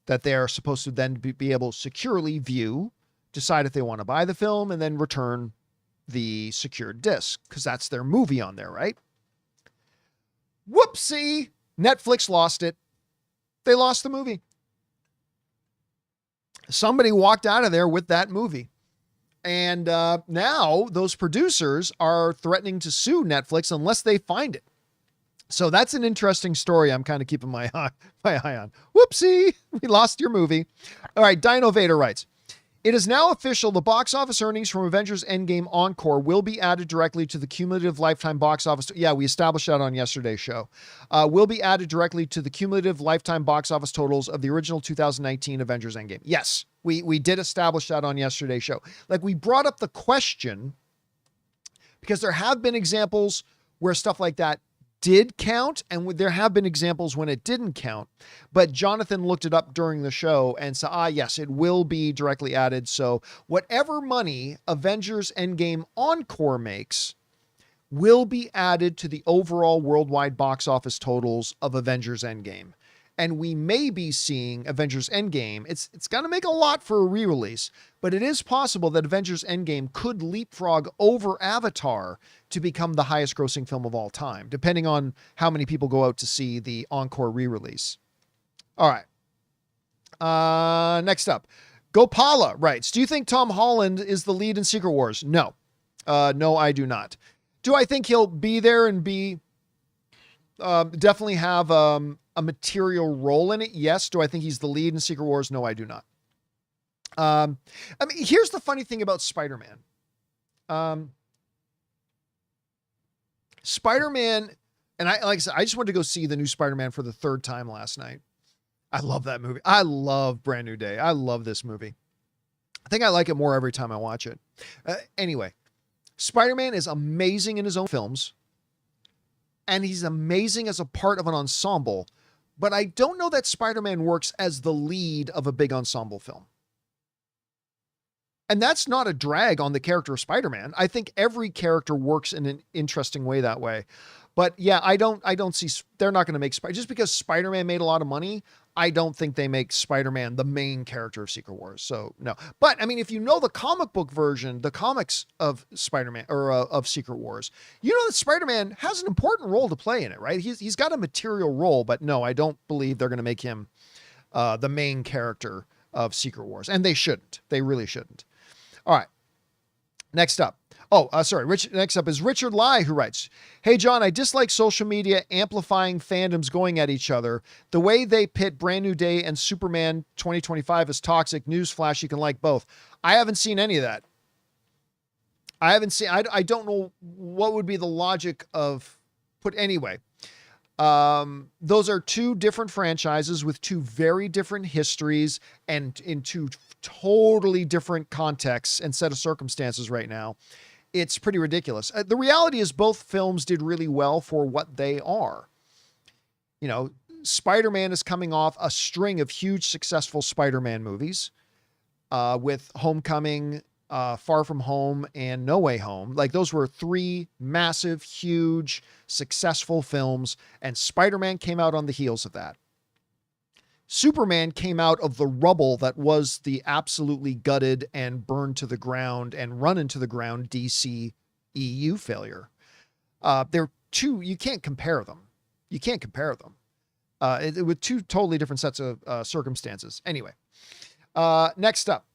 that they are supposed to then be able to securely view, decide if they want to buy the film, and then return the secured disc because that's their movie on there, right? Whoopsie! Netflix lost it. They lost the movie. Somebody walked out of there with that movie. And now those producers are threatening to sue Netflix unless they find it. So that's an interesting story I'm kind of keeping my eye on. Whoopsie! We lost your movie. All right, Dino Vader writes, it is now official. The box office earnings from Avengers Endgame Encore will be added directly to the cumulative lifetime box office. Yeah, we established that on yesterday's show. Will be added directly to the cumulative lifetime box office totals of the original 2019 Avengers Endgame. Yes, we did establish that on yesterday's show. Like, we brought up the question because there have been examples where stuff like that did count, and there have been examples when it didn't count, but Jonathan looked it up during the show and said, yes, it will be directly added. So whatever money Avengers Endgame Encore makes will be added to the overall worldwide box office totals of Avengers Endgame. And we may be seeing Avengers Endgame. It's going to make a lot for a re-release, but it is possible that Avengers Endgame could leapfrog over Avatar to become the highest grossing film of all time, depending on how many people go out to see the Encore re-release. All right. Next up, Gopala writes, do you think Tom Holland is the lead in Secret Wars? No. No, I do not. Do I think he'll be there and be definitely have a material role in it? Yes. Do I think he's the lead in Secret Wars? No, I do not. I mean, here's the funny thing about Spider-Man. Spider-Man, and like I said, I just went to go see the new Spider-Man for the third time last night. I love that movie. I love Brand New Day. I love this movie. I think I like it more every time I watch it. Anyway, Spider-Man is amazing in his own films, and he's amazing as a part of an ensemble, but I don't know that Spider-Man works as the lead of a big ensemble film. And that's not a drag on the character of Spider-Man. I think every character works in an interesting way that way. But yeah, I don't see, they're not going to make just because Spider-Man made a lot of money, I don't think they make Spider-Man the main character of Secret Wars. So no, but I mean, if you know the comic book version, the comics of Spider-Man or of Secret Wars, you know that Spider-Man has an important role to play in it, right? He's got a material role, but no, I don't believe they're going to make him the main character of Secret Wars. And they shouldn't, they really shouldn't. All right. Next up. Next up is Richard Lai, who writes, hey, John, I dislike social media amplifying fandoms going at each other. The way they pit Brand New Day and Superman 2025 is toxic. Newsflash, you can like both. I haven't seen any of that. I don't know what would be the logic of anyway. Those are two different franchises with two very different histories and in two totally different contexts and set of circumstances right now. It's pretty ridiculous. The reality is both films did really well for what they are. You know, Spider-Man is coming off a string of huge successful Spider-Man movies, with Homecoming, Far From Home, and No Way Home. Like, those were three massive, huge, successful films, and Spider-Man came out on the heels of that. Superman came out of the rubble that was the absolutely gutted and burned to the ground and run into the ground DC EU failure. They're two, you can't compare them. You can't compare them. With two totally different sets of circumstances. Anyway, next up,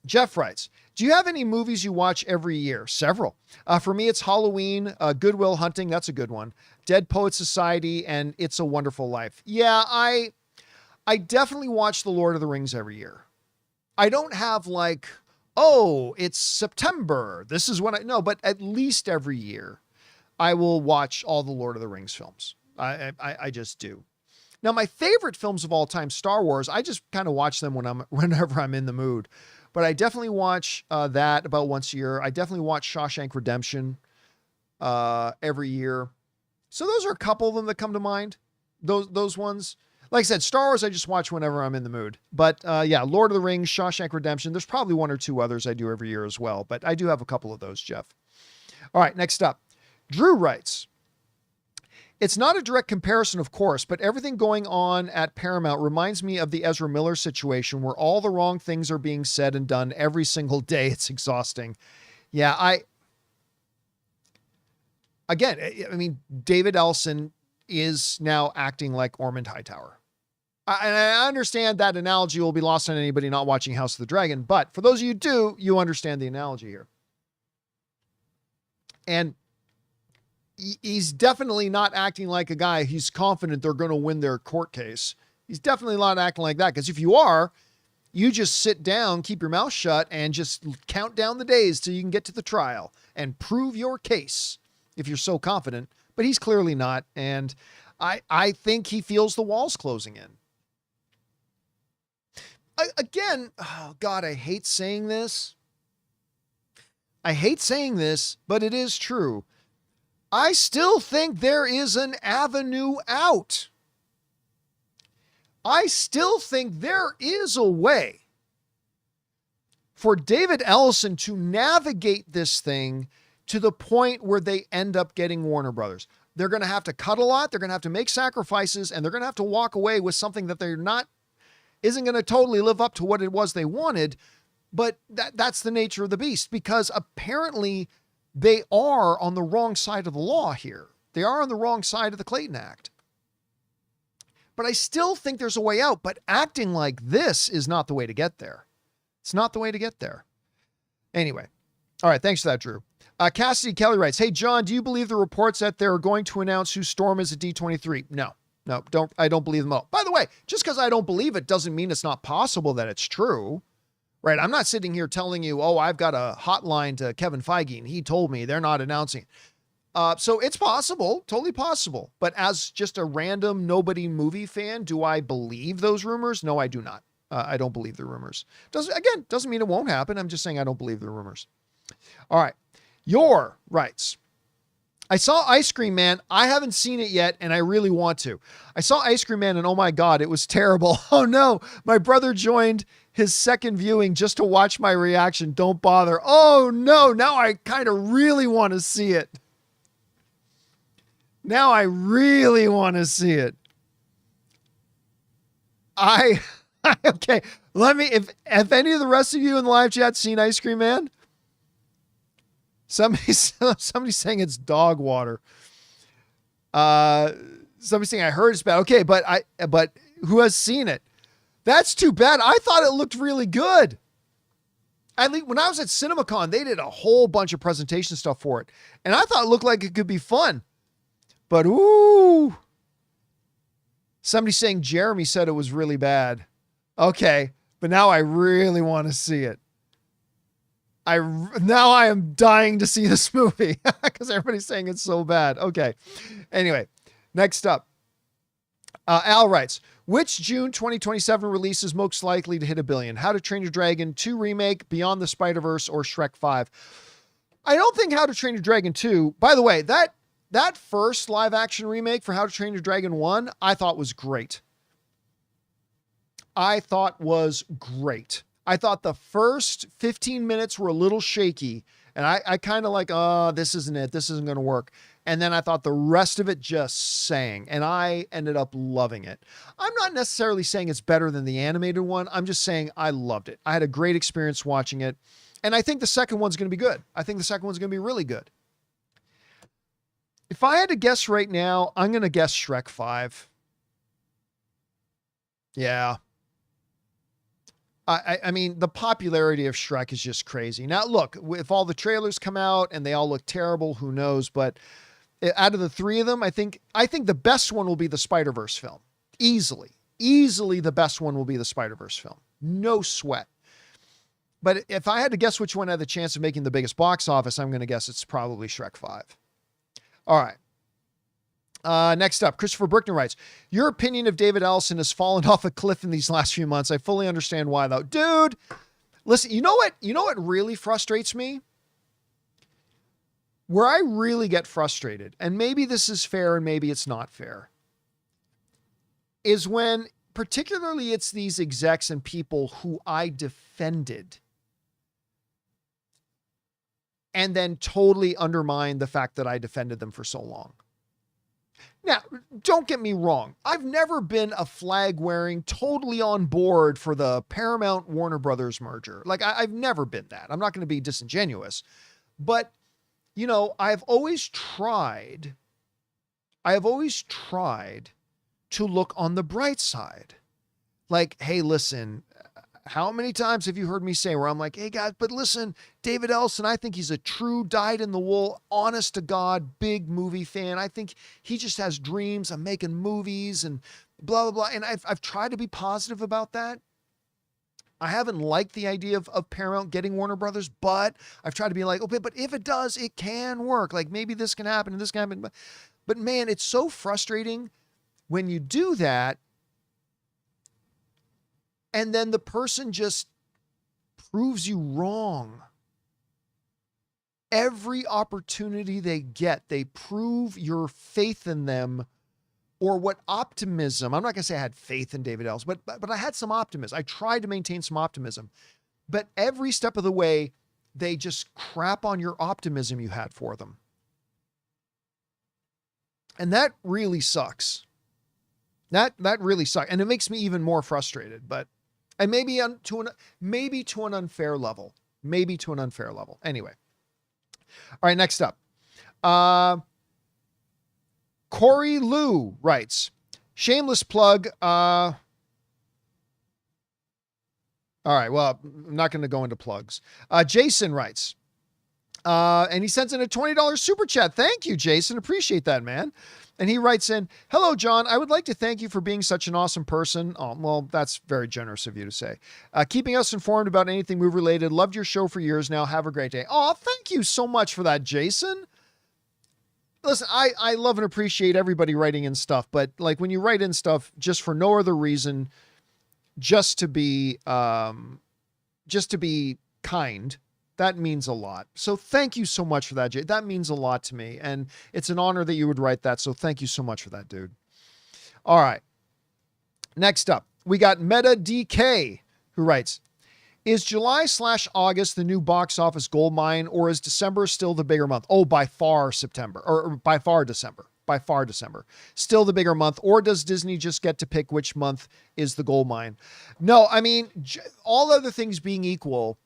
Jeff writes, do you have any movies you watch every year? Several. For me, it's Halloween, Good Will Hunting. That's a good one. Dead Poet Society and It's a Wonderful Life. Yeah, I definitely watch The Lord of the Rings every year. I don't have like, oh, it's September, this is when no, but at least every year I will watch all the Lord of the Rings films. I just do. Now, my favorite films of all time, Star Wars, I just kind of watch them whenever I'm in the mood. But I definitely watch that about once a year. I definitely watch Shawshank Redemption every year. So those are a couple of them that come to mind. Those ones. Like I said, Star Wars, I just watch whenever I'm in the mood. But yeah, Lord of the Rings, Shawshank Redemption. There's probably one or two others I do every year as well. But I do have a couple of those, Jeff. All right, next up. Drew writes, it's not a direct comparison, of course, but everything going on at Paramount reminds me of the Ezra Miller situation where all the wrong things are being said and done every single day. It's exhausting. Yeah, I mean, David Ellison is now acting like Ormond Hightower. And I understand that analogy will be lost on anybody not watching House of the Dragon, but for those of you who do, you understand the analogy here. And he's definitely not acting like a guy who's confident they're going to win their court case. He's definitely not acting like that, because if you are, you just sit down, keep your mouth shut, and just count down the days till you can get to the trial and prove your case if you're so confident. But he's clearly not, and I think he feels the walls closing in. Again, oh God, I hate saying this. But it is true. I still think there is an avenue out. I still think there is a way for David Ellison to navigate this thing to the point where they end up getting Warner Brothers. They're going to have to cut a lot. They're going to have to make sacrifices, and they're going to have to walk away with something that isn't going to totally live up to what it was they wanted. But that's the nature of the beast, because apparently they are on the wrong side of the law here. They are on the wrong side of the Clayton Act. But I still think there's a way out, but acting like this is not the way to get there. It's not the way to get there. Anyway. All right. Thanks for that, Drew. Cassidy Kelly writes, hey, John, do you believe the reports that they're going to announce who Storm is at D23? No, I don't believe them all. By the way, just because I don't believe it doesn't mean it's not possible that it's true, right? I'm not sitting here telling you, oh, I've got a hotline to Kevin Feige and he told me they're not announcing. So it's possible, totally possible. But as just a random nobody movie fan, do I believe those rumors? No, I do not. I don't believe the rumors. Doesn't mean it won't happen. I'm just saying I don't believe the rumors. All right. Your writes, I saw Ice Cream Man. I haven't seen it yet, and I really want to. I saw Ice Cream Man, and oh my God, it was terrible. Oh no, my brother joined his second viewing just to watch my reaction. Don't bother. Oh no, now I kind of really want to see it. Now I really want to see it. Okay, if any of the rest of you in the live chat seen Ice Cream Man, somebody's saying it's dog water. Somebody's saying I heard it's bad. Okay, but who has seen it? That's too bad. I thought it looked really good. When I was at CinemaCon, they did a whole bunch of presentation stuff for it, and I thought it looked like it could be fun. But ooh, somebody's saying Jeremy said it was really bad. Okay, but now I really want to see it. Now I am dying to see this movie because everybody's saying it's so bad. Okay. Anyway, next up, Al writes, which June 2027 release is most likely to hit $1 billion? How to Train Your Dragon 2 remake, Beyond the Spider-Verse, or Shrek 5? I don't think How to Train Your Dragon 2, by the way, that first live action remake for How to Train Your Dragon 1, I thought was great. I thought the first 15 minutes were a little shaky, and I kind of like, this isn't it. This isn't going to work. And then I thought the rest of it just sang, and I ended up loving it. I'm not necessarily saying it's better than the animated one. I'm just saying I loved it. I had a great experience watching it, and I think the second one's going to be good. I think the second one's going to be really good. If I had to guess right now, I'm going to guess Shrek 5. Yeah. I mean, the popularity of Shrek is just crazy. Now, look, if all the trailers come out and they all look terrible, who knows? But out of the three of them, I think the best one will be the Spider-Verse film. Easily the best one will be the Spider-Verse film. No sweat. But if I had to guess which one had the chance of making the biggest box office, I'm going to guess it's probably Shrek 5. All right. Next up, Christopher Brickner writes, your opinion of David Ellison has fallen off a cliff in these last few months. I fully understand why though. Dude, listen, you know what really frustrates me? Where I really get frustrated, and maybe this is fair and maybe it's not fair, is when particularly it's these execs and people who I defended and then totally undermine the fact that I defended them for so long. Now, don't get me wrong. I've never been a flag wearing, totally on board for the Paramount Warner Brothers merger. Like I've never been that. I'm not going to be disingenuous, but you know, I've always tried to look on the bright side. Like, hey, listen, how many times have you heard me say where I'm like, hey guys, but listen, David Ellison, I think he's a true dyed-in-the-wool, honest to God, big movie fan. I think he just has dreams of making movies and blah, blah, blah. And I've tried to be positive about that. I haven't liked the idea of Paramount getting Warner Brothers, but I've tried to be like, okay, but if it does, it can work. Like maybe this can happen and this can happen. But man, it's so frustrating when you do that and then the person just proves you wrong. every opportunity they get, they prove your faith in them, or what optimism. I'm not going to say I had faith in David Ellison, but I had some optimism. I tried to maintain some optimism. But every step of the way, they just crap on your optimism you had for them. And that really sucks. That really sucks. And it makes me even more frustrated, and maybe to an unfair level. Maybe to an unfair level. Anyway. All right, next up. Corey Lou writes, shameless plug. All right, well, I'm not going to go into plugs. Jason writes, and he sends in a $20 super chat. Thank you, Jason. Appreciate that, man. And he writes in, hello, John. I would like to thank you for being such an awesome person. Oh, well, that's very generous of you to say. Keeping us informed about anything movie related. Loved your show for years now. Have a great day. Oh, thank you so much for that, Jason. Listen, I love and appreciate everybody writing in stuff, but like when you write in stuff just for no other reason, just to be kind, that means a lot. So thank you so much for that, Jay. That means a lot to me. And it's an honor that you would write that. So thank you so much for that, dude. All right. Next up, we got Meta DK, who writes, is July/August the new box office gold mine, or is December still the bigger month? Oh, by far September, or by far December. By far December. Still the bigger month, or does Disney just get to pick which month is the gold mine? No, I mean, all other things being equal,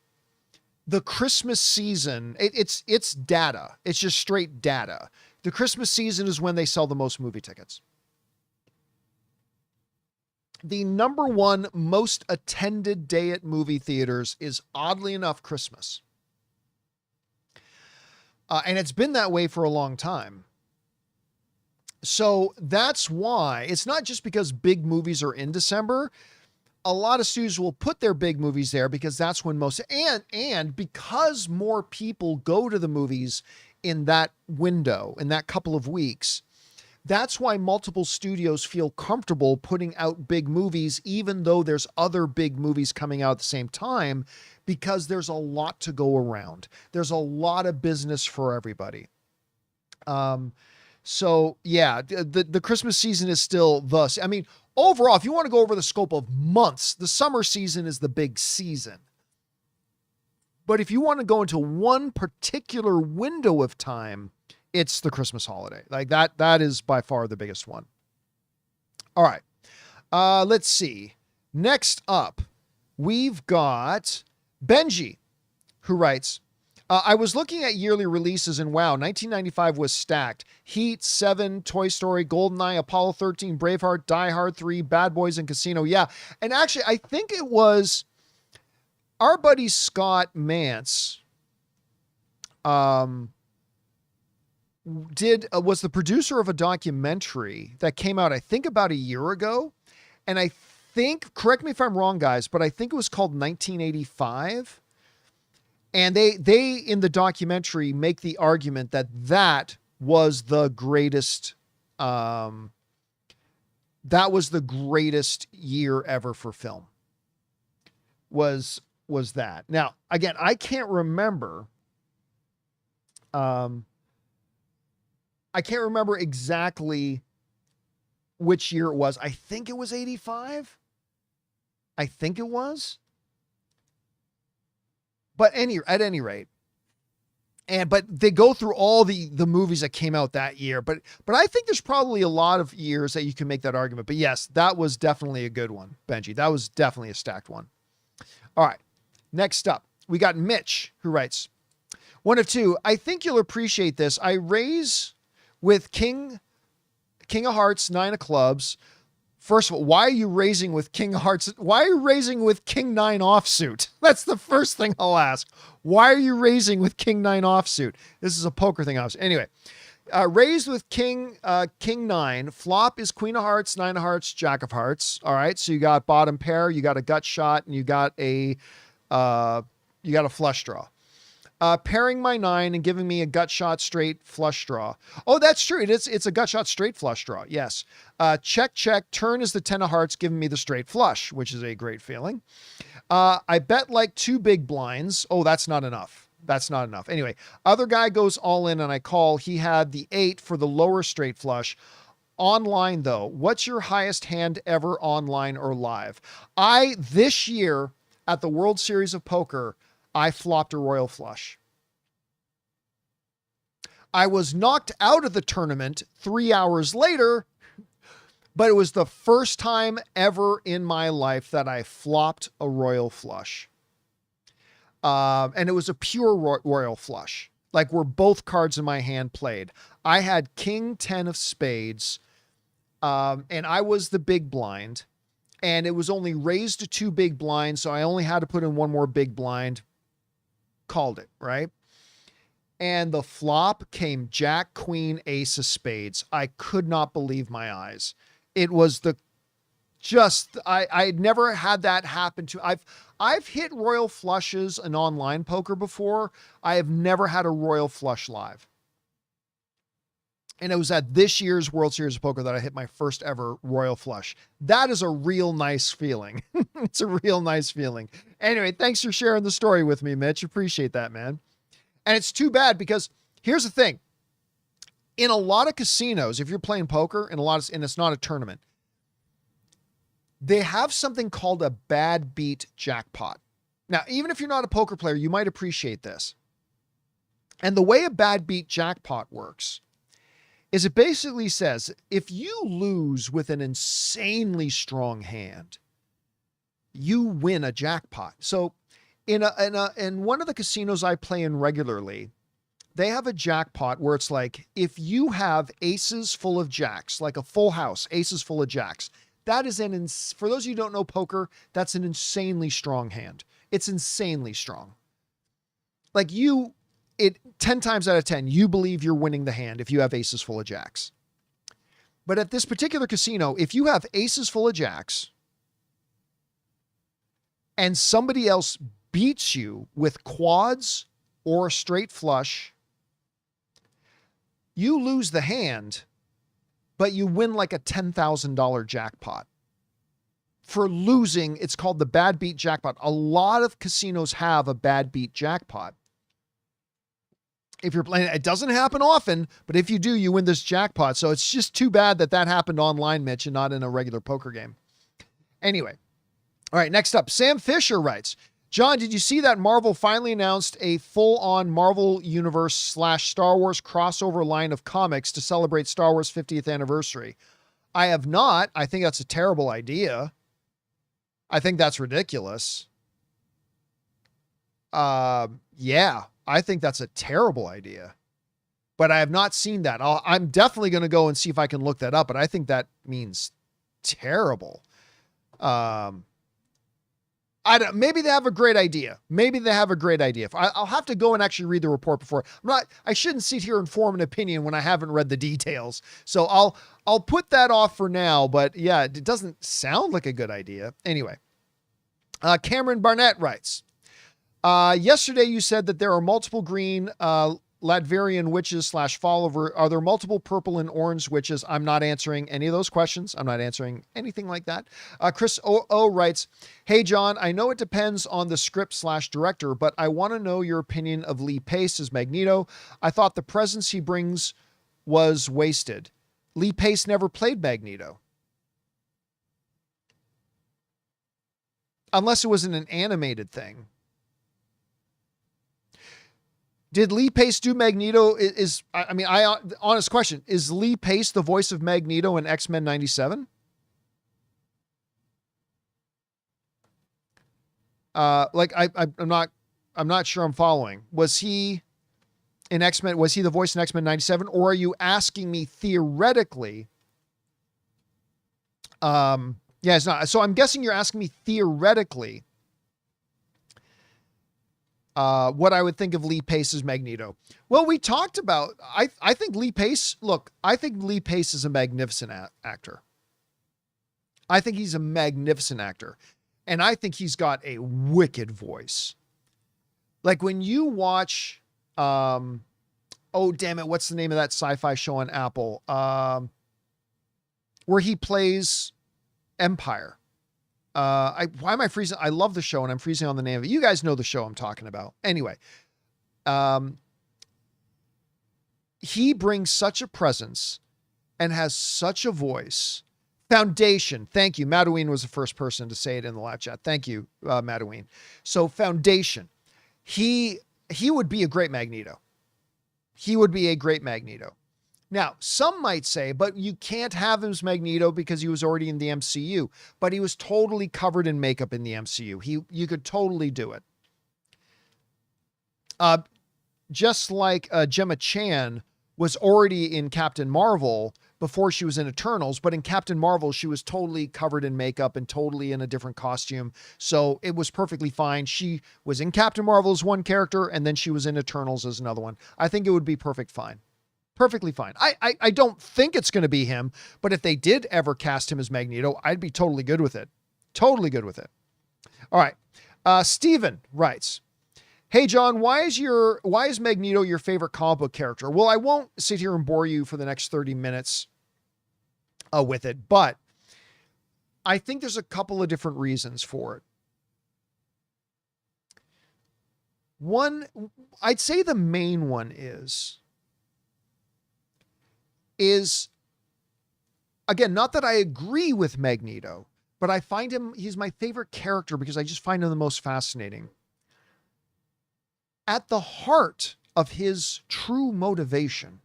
the Christmas season, it's data. It's just straight data. The Christmas season is when they sell the most movie tickets. The number one most attended day at movie theaters is, oddly enough, Christmas. And it's been that way for a long time. So that's why it's not just because big movies are in December. A lot of studios will put their big movies there because that's when most, and because more people go to the movies in that window, in that couple of weeks, that's why multiple studios feel comfortable putting out big movies, even though there's other big movies coming out at the same time, because there's a lot to go around. There's a lot of business for everybody. So yeah, the Christmas season is still thus. I mean, overall, if you want to go over the scope of months, the summer season is the big season. But if you want to go into one particular window of time, it's the Christmas holiday. Like that is by far the biggest one. All right. Let's see. Next up, we've got Benji, who writes, I was looking at yearly releases and wow, 1995 was stacked. Heat, 7, Toy Story, GoldenEye, Apollo 13, Braveheart, Die Hard 3, Bad Boys and Casino. Yeah. And actually, I think it was our buddy Scott Mance, was the producer of a documentary that came out, I think about a year ago. And I think, correct me if I'm wrong, guys, but I think it was called 1985. And they in the documentary make the argument that was the greatest, that was the greatest year ever for film. Was that. Now, again, I can't remember, exactly which year it was. I think it was 85. I think it was. But at any rate, but they go through all the movies that came out that year. But I think there's probably a lot of years that you can make that argument. But yes, that was definitely a good one, Benji. That was definitely a stacked one. All right. Next up, we got Mitch, who writes, one of two. I think you'll appreciate this. I raise with King of Hearts, 9 of Clubs. First of all, why are you raising with King of Hearts? Why are you raising with King 9 offsuit? That's the first thing I'll ask. Why are you raising with King 9 offsuit? This is a poker thing. Anyway, raised with King 9. Flop is Queen of Hearts, 9 of Hearts, Jack of Hearts. All right. So you got bottom pair, you got a gut shot, and you got a flush draw. Pairing my 9 and giving me a gut shot straight flush draw. Oh, that's true. It's a gut shot straight flush draw. Yes. Check. Turn is the 10 of hearts, giving me the straight flush, which is a great feeling. I bet like 2 big blinds. Oh, that's not enough. That's not enough. Anyway, other guy goes all in and I call. He had the 8 for the lower straight flush. Online though, what's your highest hand ever online or live? This year at the World Series of Poker, I flopped a royal flush. I was knocked out of the tournament 3 hours later, but it was the first time ever in my life that I flopped a royal flush. And it was a pure royal flush, like where both cards in my hand played. I had King 10 of spades, and I was the big blind, and it was only raised to 2 big blinds, so I only had to put in 1 more big blind. Called it, right? And the flop came Jack, Queen, Ace of spades. I could not believe my eyes. It was I had never had that happen to. I've hit royal flushes in online poker before. I have never had a royal flush live. And it was at this year's World Series of Poker that I hit my first ever royal flush. That is a real nice feeling. It's a real nice feeling. Anyway, thanks for sharing the story with me, Mitch. Appreciate that, man. And it's too bad because here's the thing. In a lot of casinos, if you're playing poker and it's not a tournament, they have something called a bad beat jackpot. Now, even if you're not a poker player, you might appreciate this. And the way a bad beat jackpot works is it basically says, if you lose with an insanely strong hand, you win a jackpot. So in one of the casinos I play in regularly, they have a jackpot where it's like, if you have aces full of jacks, like a full house, aces full of jacks, that is for those of you who don't know poker, that's an insanely strong hand. It's insanely strong. Like 10 times out of 10, you believe you're winning the hand if you have aces full of jacks. But at this particular casino, if you have aces full of jacks and somebody else beats you with quads or a straight flush, you lose the hand, but you win like a $10,000 jackpot. For losing, it's called the bad beat jackpot. A lot of casinos have a bad beat jackpot. If you're playing, it doesn't happen often, but if you do, you win this jackpot. So it's just too bad that happened online, Mitch, and not in a regular poker game. Anyway. All right, next up, Sam Fisher writes, John, did you see that Marvel finally announced a full-on Marvel Universe / Star Wars crossover line of comics to celebrate Star Wars 50th anniversary? I have not. I think that's a terrible idea. I think that's ridiculous. Yeah, I think that's a terrible idea. But I have not seen that. I'm definitely going to go and see if I can look that up, but I think that means terrible. Maybe they have a great idea. I'll have to go and actually read the report before. I shouldn't sit here and form an opinion when I haven't read the details. So I'll put that off for now, but yeah, it doesn't sound like a good idea. Anyway, Cameron Barnett writes, yesterday you said that there are multiple green, Latverian witches / follower. Are there multiple purple and orange witches? I'm not answering any of those questions. I'm not answering anything like that. Chris O writes, hey, John, I know it depends on the script / director, but I want to know your opinion of Lee Pace as Magneto. I thought the presence he brings was wasted. Lee Pace never played Magneto. Unless it was in an animated thing. Did Lee Pace do Magneto? Honest question. Is Lee Pace the voice of Magneto in X-Men 97? I'm not sure I'm following. Was he in X-Men? Was he the voice in X-Men 97? Or are you asking me theoretically? Yeah, it's not. So I'm guessing you're asking me theoretically what I would think of Lee Pace as Magneto. Well, we talked about, I think Lee Pace is a magnificent actor. I think he's a magnificent actor. And I think he's got a wicked voice. Like when you watch, oh, damn it, what's the name of that sci-fi show on Apple? Where he plays Empire. Why am I freezing? I love the show and I'm freezing on the name of it. You guys know the show I'm talking about. Anyway, Um, he brings such a presence and has such a voice. Foundation. Thank you. Madaween was the first person to say it in the live chat. Thank you, Madaween. So Foundation. He would be a great Magneto. He would be a great Magneto. Now, some might say, but you can't have him as Magneto because he was already in the MCU. But he was totally covered in makeup in the MCU. You could totally do it. Just like Gemma Chan was already in Captain Marvel before she was in Eternals, but in Captain Marvel, she was totally covered in makeup and totally in a different costume. So it was perfectly fine. She was in Captain Marvel as one character, and then she was in Eternals as another one. I think it would be fine. Perfectly fine. I don't think it's going to be him, but if they did ever cast him as Magneto, I'd be totally good with it. Totally good with it. All right. Steven writes, hey, John, why is Magneto your favorite comic book character? Well, I won't sit here and bore you for the next 30 minutes with it, but I think there's a couple of different reasons for it. One, I'd say the main one is again, not that I agree with Magneto, but I find he's my favorite character because I just find him the most fascinating. At the heart of his true motivation,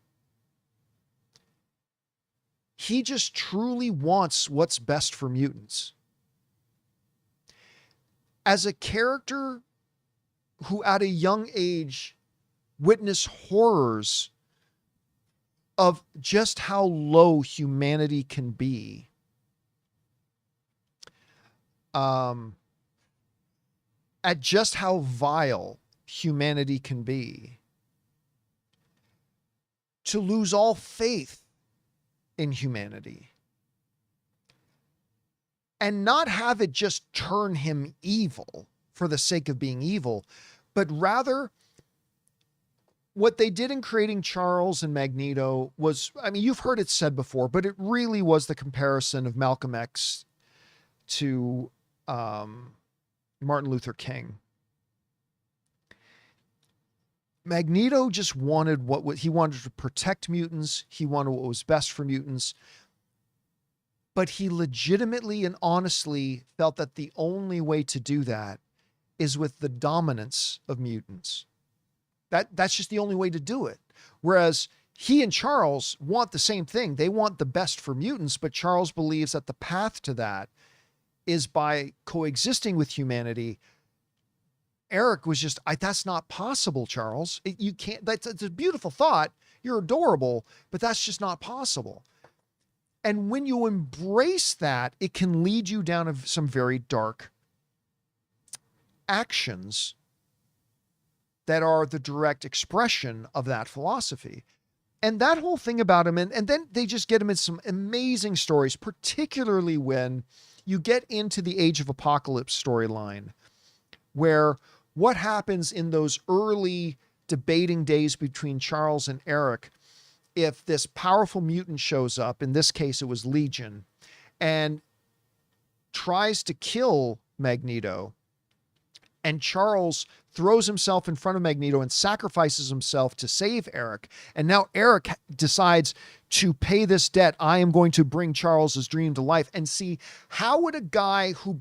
he just truly wants what's best for mutants. As a character who at a young age witnessed horrors of just how low humanity can be, at just how vile humanity can be, to lose all faith in humanity and not have it just turn him evil for the sake of being evil, but rather what they did in creating Charles and Magneto was, I mean, you've heard it said before, but it really was the comparison of Malcolm X to Martin Luther King. Magneto just wanted he wanted to protect mutants. He wanted what was best for mutants. But he legitimately and honestly felt that the only way to do that is with the dominance of mutants. That's just the only way to do it. Whereas he and Charles want the same thing. They want the best for mutants, but Charles believes that the path to that is by coexisting with humanity. Eric was just, that's not possible, Charles. You can't, it's a beautiful thought. You're adorable, but that's just not possible. And when you embrace that, it can lead you down some very dark actions that are the direct expression of that philosophy. And that whole thing about him, and then they just get him in some amazing stories, particularly when you get into the Age of Apocalypse storyline, where what happens in those early debating days between Charles and Eric, if this powerful mutant shows up, in this case it was Legion, and tries to kill Magneto, and Charles throws himself in front of Magneto and sacrifices himself to save Eric. And now Eric decides to pay this debt. I am going to bring Charles's dream to life. And see, how would a guy who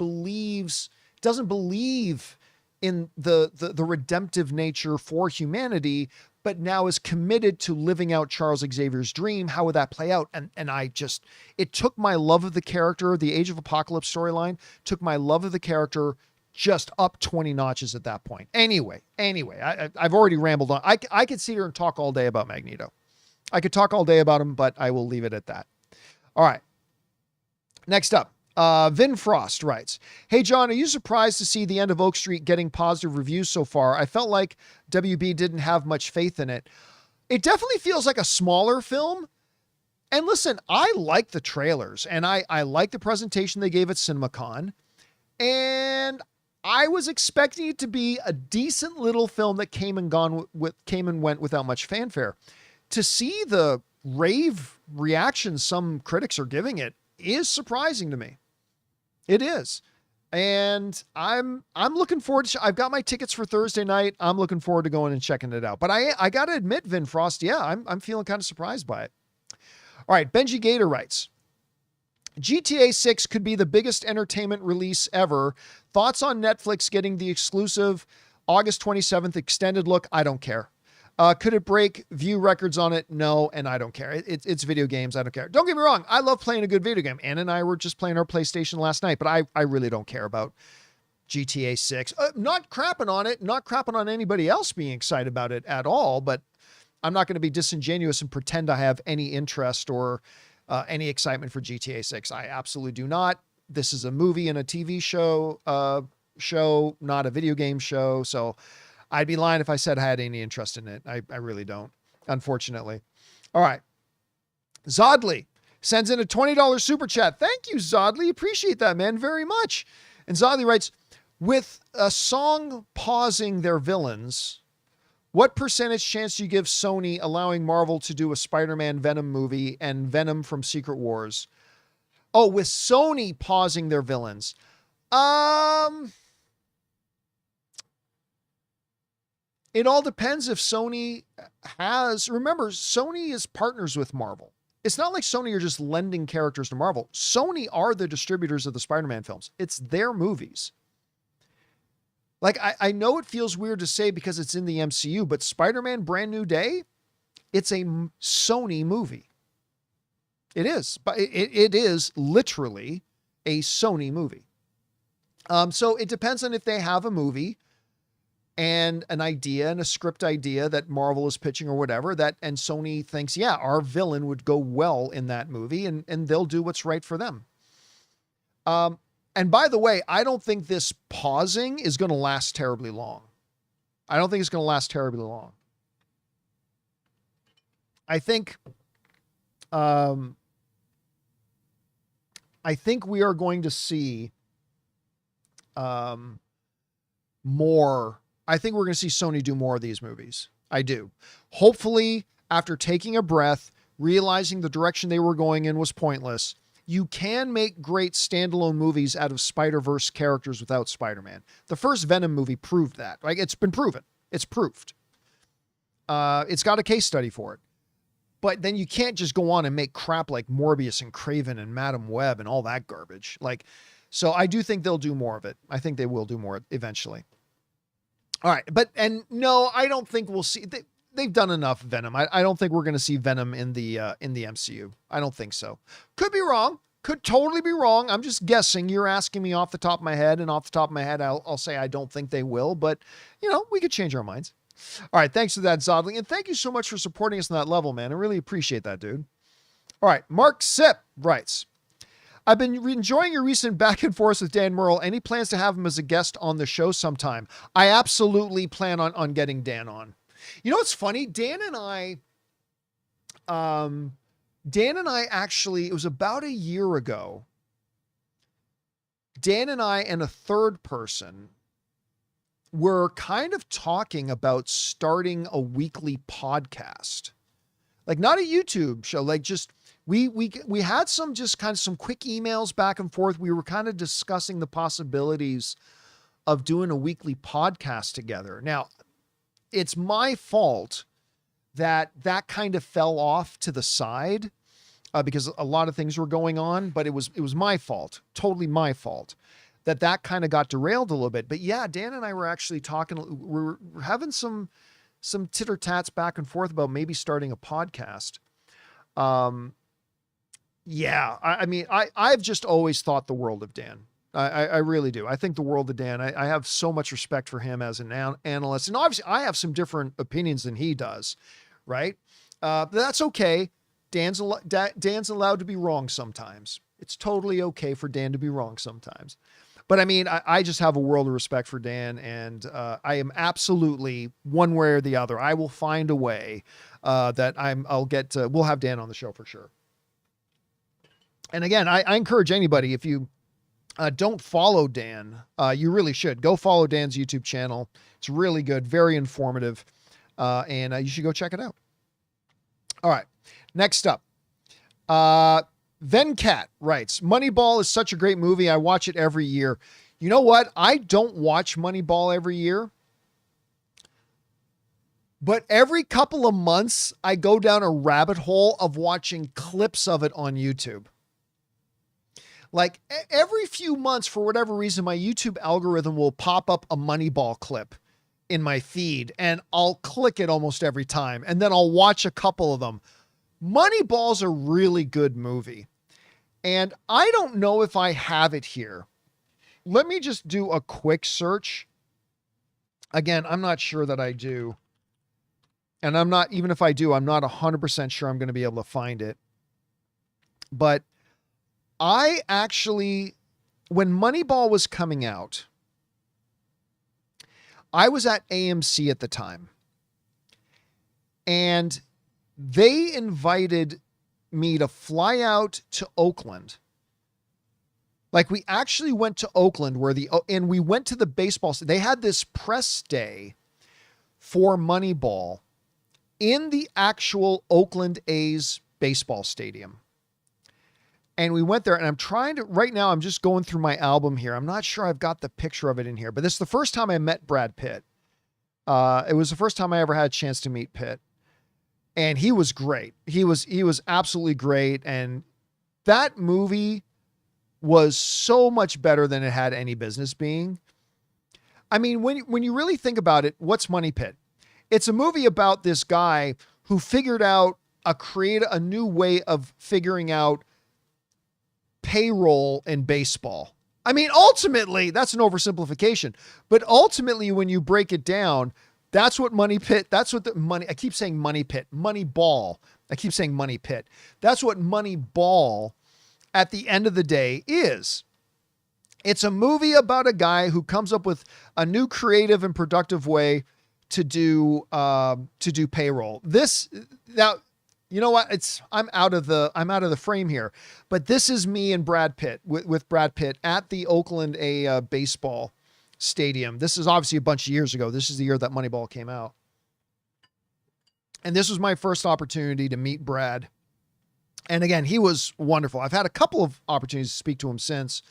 doesn't believe in the redemptive nature for humanity, but now is committed to living out Charles Xavier's dream, how would that play out? And it took my love of the character, the Age of Apocalypse storyline, took my love of the character just up 20 notches at that point. Anyway, I've already rambled on. I could sit here and talk all day about Magneto. I could talk all day about him, but I will leave it at that. All right. Next up, Vin Frost writes, hey, John, are you surprised to see the end of Oak Street getting positive reviews so far? I felt like WB didn't have much faith in it. It definitely feels like a smaller film. And listen, I like the trailers and I like the presentation they gave at CinemaCon. And I was expecting it to be a decent little film that came and went without much fanfare. To see the rave reaction some critics are giving it is surprising to me. It is. And I'm looking forward to, I've got my tickets for Thursday night. I'm looking forward to going and checking it out. But I got to admit, Vin Frost, yeah, I'm feeling kind of surprised by it. All right, Benji Gator writes, GTA 6 could be the biggest entertainment release ever. Thoughts on Netflix getting the exclusive August 27th extended look? I don't care. Could it break view records on it? No, and I don't care. It's video games. I don't care. Don't get me wrong. I love playing a good video game. Ann and I were just playing our PlayStation last night, but I really don't care about GTA 6. Not crapping on it, not crapping on anybody else being excited about it at all, but I'm not going to be disingenuous and pretend I have any interest or any excitement for GTA 6. I absolutely do not. This is a movie and a TV show, not a video game show. So I'd be lying if I said I had any interest in it. I really don't, unfortunately. All right. Zodley sends in a $20 super chat. Thank you, Zodley. Appreciate that, man, very much. And Zodley writes, with a song pausing their villains, what percentage chance do you give Sony allowing Marvel to do a Spider-Man Venom movie and Venom from Secret Wars? Oh, with Sony pausing their villains. It all depends if Sony has, remember, Sony is partners with Marvel. It's not like Sony are just lending characters to Marvel. Sony are the distributors of the Spider-Man films. It's their movies. Like, I know it feels weird to say because it's in the MCU, but Spider-Man Brand New Day, it's a Sony movie. It is, but it is literally a Sony movie. So it depends on if they have a movie and an idea and a script idea that Marvel is pitching or whatever, and Sony thinks, yeah, our villain would go well in that movie, and they'll do what's right for them. And by the way, I don't think this pausing is going to last terribly long. I don't think it's going to last terribly long. I think we are going to see more. I think we're going to see Sony do more of these movies. I do. Hopefully, after taking a breath, realizing the direction they were going in was pointless, you can make great standalone movies out of Spider-Verse characters without Spider-Man. The first Venom movie proved that. Like, it's been proven. It's proved. It's got a case study for it. But then you can't just go on and make crap like Morbius and Kraven and Madam Web and all that garbage. Like, so I do think they'll do more of it. I think they will do more eventually. All right. And no, I don't think we'll see. They've done enough Venom. I don't think we're going to see Venom in the MCU. I don't think so. Could be wrong. Could totally be wrong. I'm just guessing. You're asking me off the top of my head, and off the top of my head, I'll say I don't think they will, but we could change our minds. All right. Thanks for that, Zodling. And thank you so much for supporting us on that level, man. I really appreciate that, dude. All right. Mark Sip writes, I've been enjoying your recent back and forth with Dan Murrell. Any plans to have him as a guest on the show sometime? I absolutely plan on getting Dan on. You know what's funny? Dan and I actually, it was about a year ago. Dan and I and a third person were kind of talking about starting a weekly podcast. Like, not a YouTube show, like just we had some quick emails back and forth. We were kind of discussing the possibilities of doing a weekly podcast together. Now, it's my fault that kind of fell off to the side because a lot of things were going on, but it was my fault, totally my fault that kind of got derailed a little bit. But yeah, Dan and I were actually talking, we're having some titter tats back and forth about maybe starting a podcast. Yeah, I mean, I've just always thought the world of Dan. I really do. I think the world of Dan. I have so much respect for him as an analyst. And obviously, I have some different opinions than he does, right? But that's okay. Dan's allowed to be wrong sometimes. It's totally okay for Dan to be wrong sometimes. But I mean, I just have a world of respect for Dan, and I am absolutely, one way or the other, I will find a way that we'll have Dan on the show for sure. And again, I encourage anybody, if you don't follow Dan, you really should. Go follow Dan's YouTube channel. It's really good, very informative, and you should go check it out. All right, next up. Venkat writes, Moneyball is such a great movie. I watch it every year. You know what? I don't watch Moneyball every year, but every couple of months I go down a rabbit hole of watching clips of it on YouTube. Like every few months, for whatever reason, my YouTube algorithm will pop up a Moneyball clip in my feed, and I'll click it almost every time. And then I'll watch a couple of them. Moneyball's a really good movie. And I don't know if I have it here. Let me just do a quick search. Again, I'm not sure that I do. And I'm not, even if I do, I'm not 100% sure I'm going to be able to find it. But I actually, when Moneyball was coming out, I was at AMC at the time. And they invited me to fly out to Oakland. Like we actually went to Oakland and we went to the baseball. They had this press day for Moneyball in the actual Oakland A's baseball stadium. And we went there, and right now I'm just going through my album here. I'm not sure I've got the picture of it in here, but this is the first time I met Brad Pitt. It was the first time I ever had a chance to meet Pitt. And he was great. He was absolutely great. And that movie was so much better than it had any business being. I mean, when you really think about it, what's Money Pit? It's a movie about this guy who figured out a new way of figuring out payroll in baseball. I mean, ultimately, that's an oversimplification, but ultimately, when you break it down, that's what Money Pit, I keep saying Money Pit, Moneyball. I keep saying Money Pit. That's what Moneyball at the end of the day is. It's a movie about a guy who comes up with a new creative and productive way to do payroll. Now, you know what? I'm out of the frame here, but this is me and Brad Pitt with Brad Pitt at the Oakland baseball stadium. This is obviously a bunch of years ago. This is the year that Moneyball came out. And this was my first opportunity to meet Brad. And again, he was wonderful. I've had a couple of opportunities to speak to him since,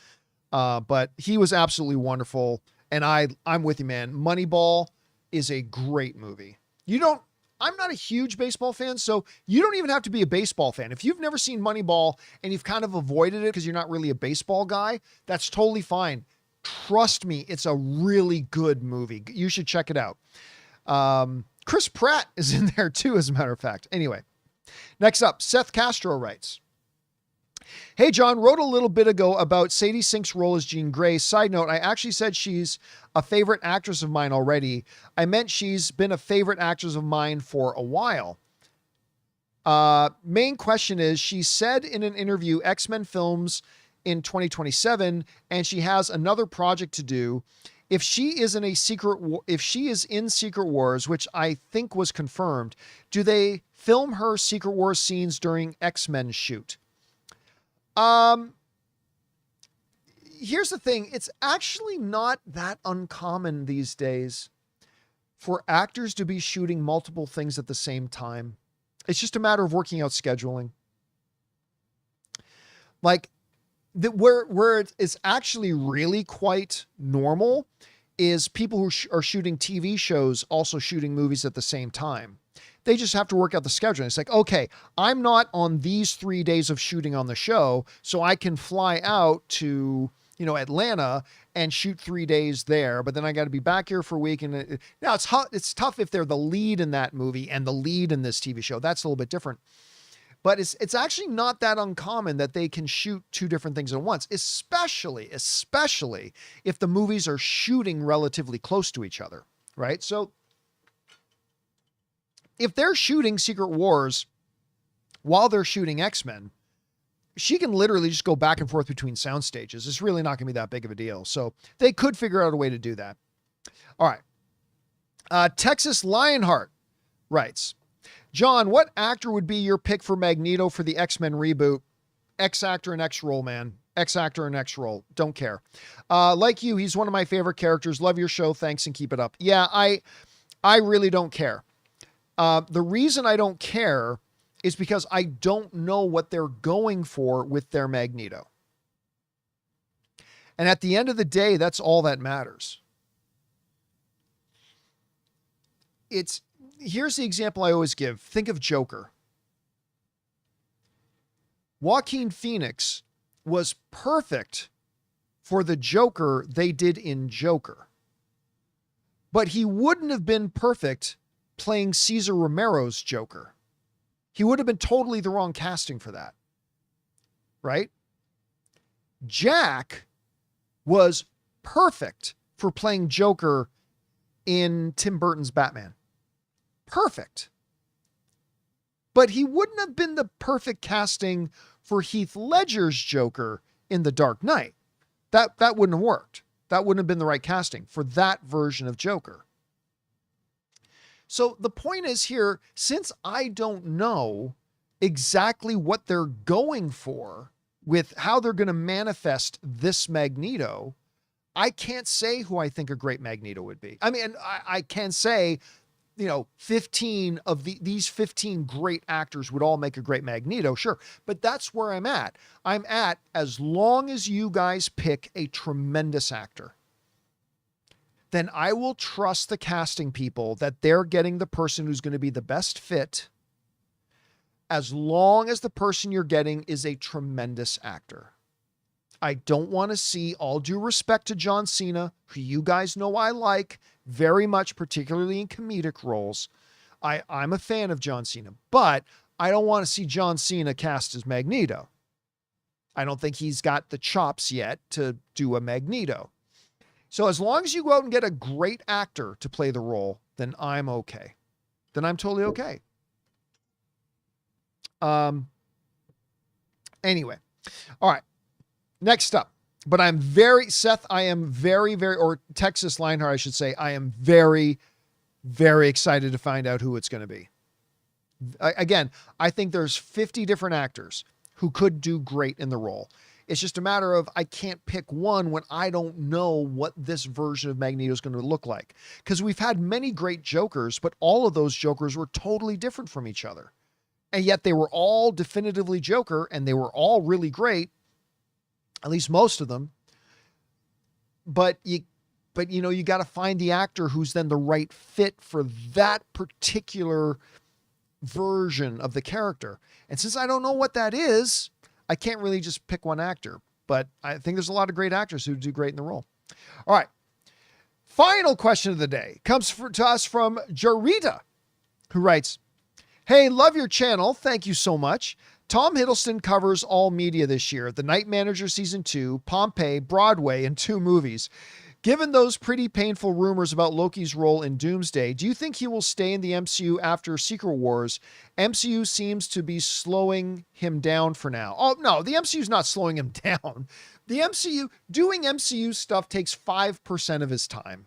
but he was absolutely wonderful. And I'm with you, man. Moneyball is a great movie. I'm not a huge baseball fan, so you don't even have to be a baseball fan. If you've never seen Moneyball and you've kind of avoided it because you're not really a baseball guy, that's totally fine. Trust me, it's a really good movie. You should check it out. Chris Pratt is in there too, as a matter of fact. Anyway, next up, Seth Castro writes, "Hey, John, wrote a little bit ago about Sadie Sink's role as Jean Grey. Side note, I actually said she's a favorite actress of mine already. I meant she's been a favorite actress of mine for a while. Main question is, she said in an interview, X-Men films in 2027, and she has another project to do. If she is in Secret Wars, which I think was confirmed, do they film her Secret Wars scenes during X-Men shoot?" Here's the thing. It's actually not that uncommon these days for actors to be shooting multiple things at the same time. It's just a matter of working out scheduling. Like where it's actually really quite normal is people who are shooting TV shows also shooting movies at the same time. They just have to work out the schedule. It's like, okay, I'm not on these 3 days of shooting on the show, so I can fly out to, Atlanta and shoot 3 days there, but then I got to be back here for a week. And now it's tough if they're the lead in that movie and the lead in this TV show. That's a little bit different. But it's actually not that uncommon that they can shoot two different things at once, especially if the movies are shooting relatively close to each other, right? So if they're shooting Secret Wars while they're shooting X-Men, she can literally just go back and forth between sound stages. It's really not going to be that big of a deal. So they could figure out a way to do that. All right. Texas Lionheart writes, "John, what actor would be your pick for Magneto for the X-Men reboot? X actor and X role, man. X actor and X role. Don't care. Like you, he's one of my favorite characters. Love your show. Thanks and keep it up." Yeah, I really don't care. The reason I don't care is because I don't know what they're going for with their Magneto. And at the end of the day, that's all that matters. Here's the example I always give. Think of Joker. Joaquin Phoenix was perfect for the Joker they did in Joker. But he wouldn't have been perfect playing Cesar Romero's Joker. He would have been totally the wrong casting for that. Right? Jack was perfect for playing Joker in Tim Burton's Batman. Perfect. But he wouldn't have been the perfect casting for Heath Ledger's Joker in The Dark Knight. That wouldn't have worked. That wouldn't have been the right casting for that version of Joker. So the point is here, since I don't know exactly what they're going for with how they're going to manifest this Magneto, I can't say who I think a great Magneto would be. I mean, I can say, 15 of these 15 great actors would all make a great Magneto, sure. But that's where I'm at. I'm at as long as you guys pick a tremendous actor, then I will trust the casting people that they're getting the person who's going to be the best fit, as long as the person you're getting is a tremendous actor. I don't want to see, all due respect to John Cena, who you guys know I like very much, particularly in comedic roles. I'm a fan of John Cena, but I don't want to see John Cena cast as Magneto. I don't think he's got the chops yet to do a Magneto. So as long as you go out and get a great actor to play the role, then I'm okay. Then I'm totally okay. Anyway. All right. Next up. But I'm very, Seth, I am very, or Texas Lionheart, I should say, I am very, very excited to find out who it's going to be. Again, I think there's 50 different actors who could do great in the role. It's just a matter of I can't pick one when I don't know what this version of Magneto is going to look like. Because we've had many great Jokers, but all of those Jokers were totally different from each other. And yet they were all definitively Joker, and they were all really great, at least most of them. But you got to find the actor who's then the right fit for that particular version of the character. And since I don't know what that is, I can't really just pick one actor, but I think there's a lot of great actors who do great in the role. All right. Final question of the day comes to us from Jarita, who writes, "Hey, love your channel. Thank you so much. Tom Hiddleston covers all media this year. The Night Manager Season 2, Pompeii, Broadway, and 2 movies. Given those pretty painful rumors about Loki's role in Doomsday, do you think he will stay in the MCU after Secret Wars? MCU seems to be slowing him down for now." Oh, no, the MCU's not slowing him down. Doing MCU stuff takes 5% of his time.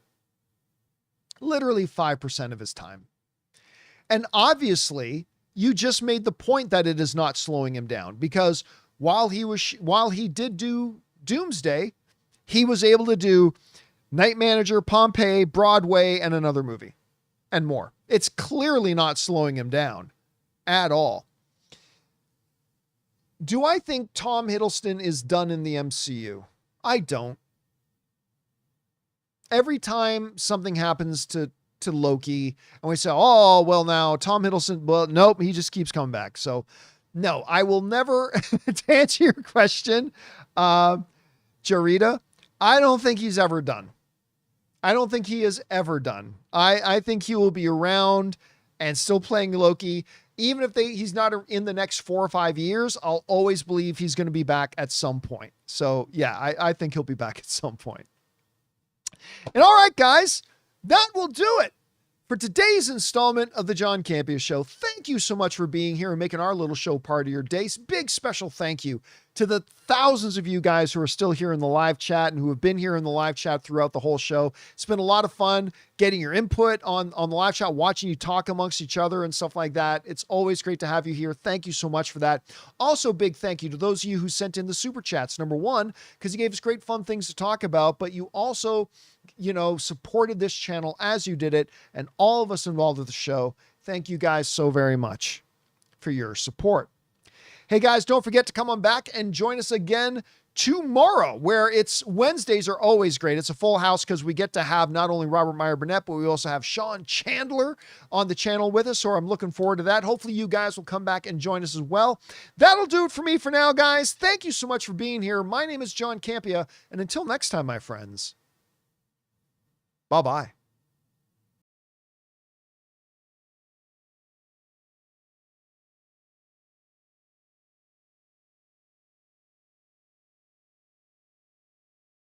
Literally 5% of his time. And obviously, you just made the point that it is not slowing him down, because while he did do Doomsday, he was able to do Night Manager, Pompeii, Broadway, and another movie and more. It's clearly not slowing him down at all. Do I think Tom Hiddleston is done in the MCU? I don't. Every time something happens to Loki and we say, oh, well, now Tom Hiddleston, well, nope, he just keeps coming back. So no, I will never, to answer your question, Jarita, I don't think he's ever done. I don't think he is ever done. I think he will be around and still playing Loki. Even if he's not in the next 4 or 5 years, I'll always believe he's going to be back at some point. So yeah, I think he'll be back at some point. And all right, guys, that will do it for today's installment of the John Campea Show. Thank you so much for being here and making our little show part of your day. Big special thank you to the thousands of you guys who are still here in the live chat and who have been here in the live chat throughout the whole show. It's been a lot of fun getting your input on the live chat, watching you talk amongst each other and stuff like that. It's always great to have you here. Thank you so much for that. Also, big thank you to those of you who sent in the super chats. Number one, because you gave us great fun things to talk about, but you also, supported this channel as you did it, and all of us involved with the show. Thank you guys so very much for your support. Hey guys, don't forget to come on back and join us again tomorrow, where it's Wednesdays are always great. It's a full house because we get to have not only Robert Meyer Burnett, but we also have Sean Chandler on the channel with us. So I'm looking forward to that. Hopefully you guys will come back and join us as well. That'll do it for me for now, guys. Thank you so much for being here. My name is John Campea, and until next time, my friends, bye-bye.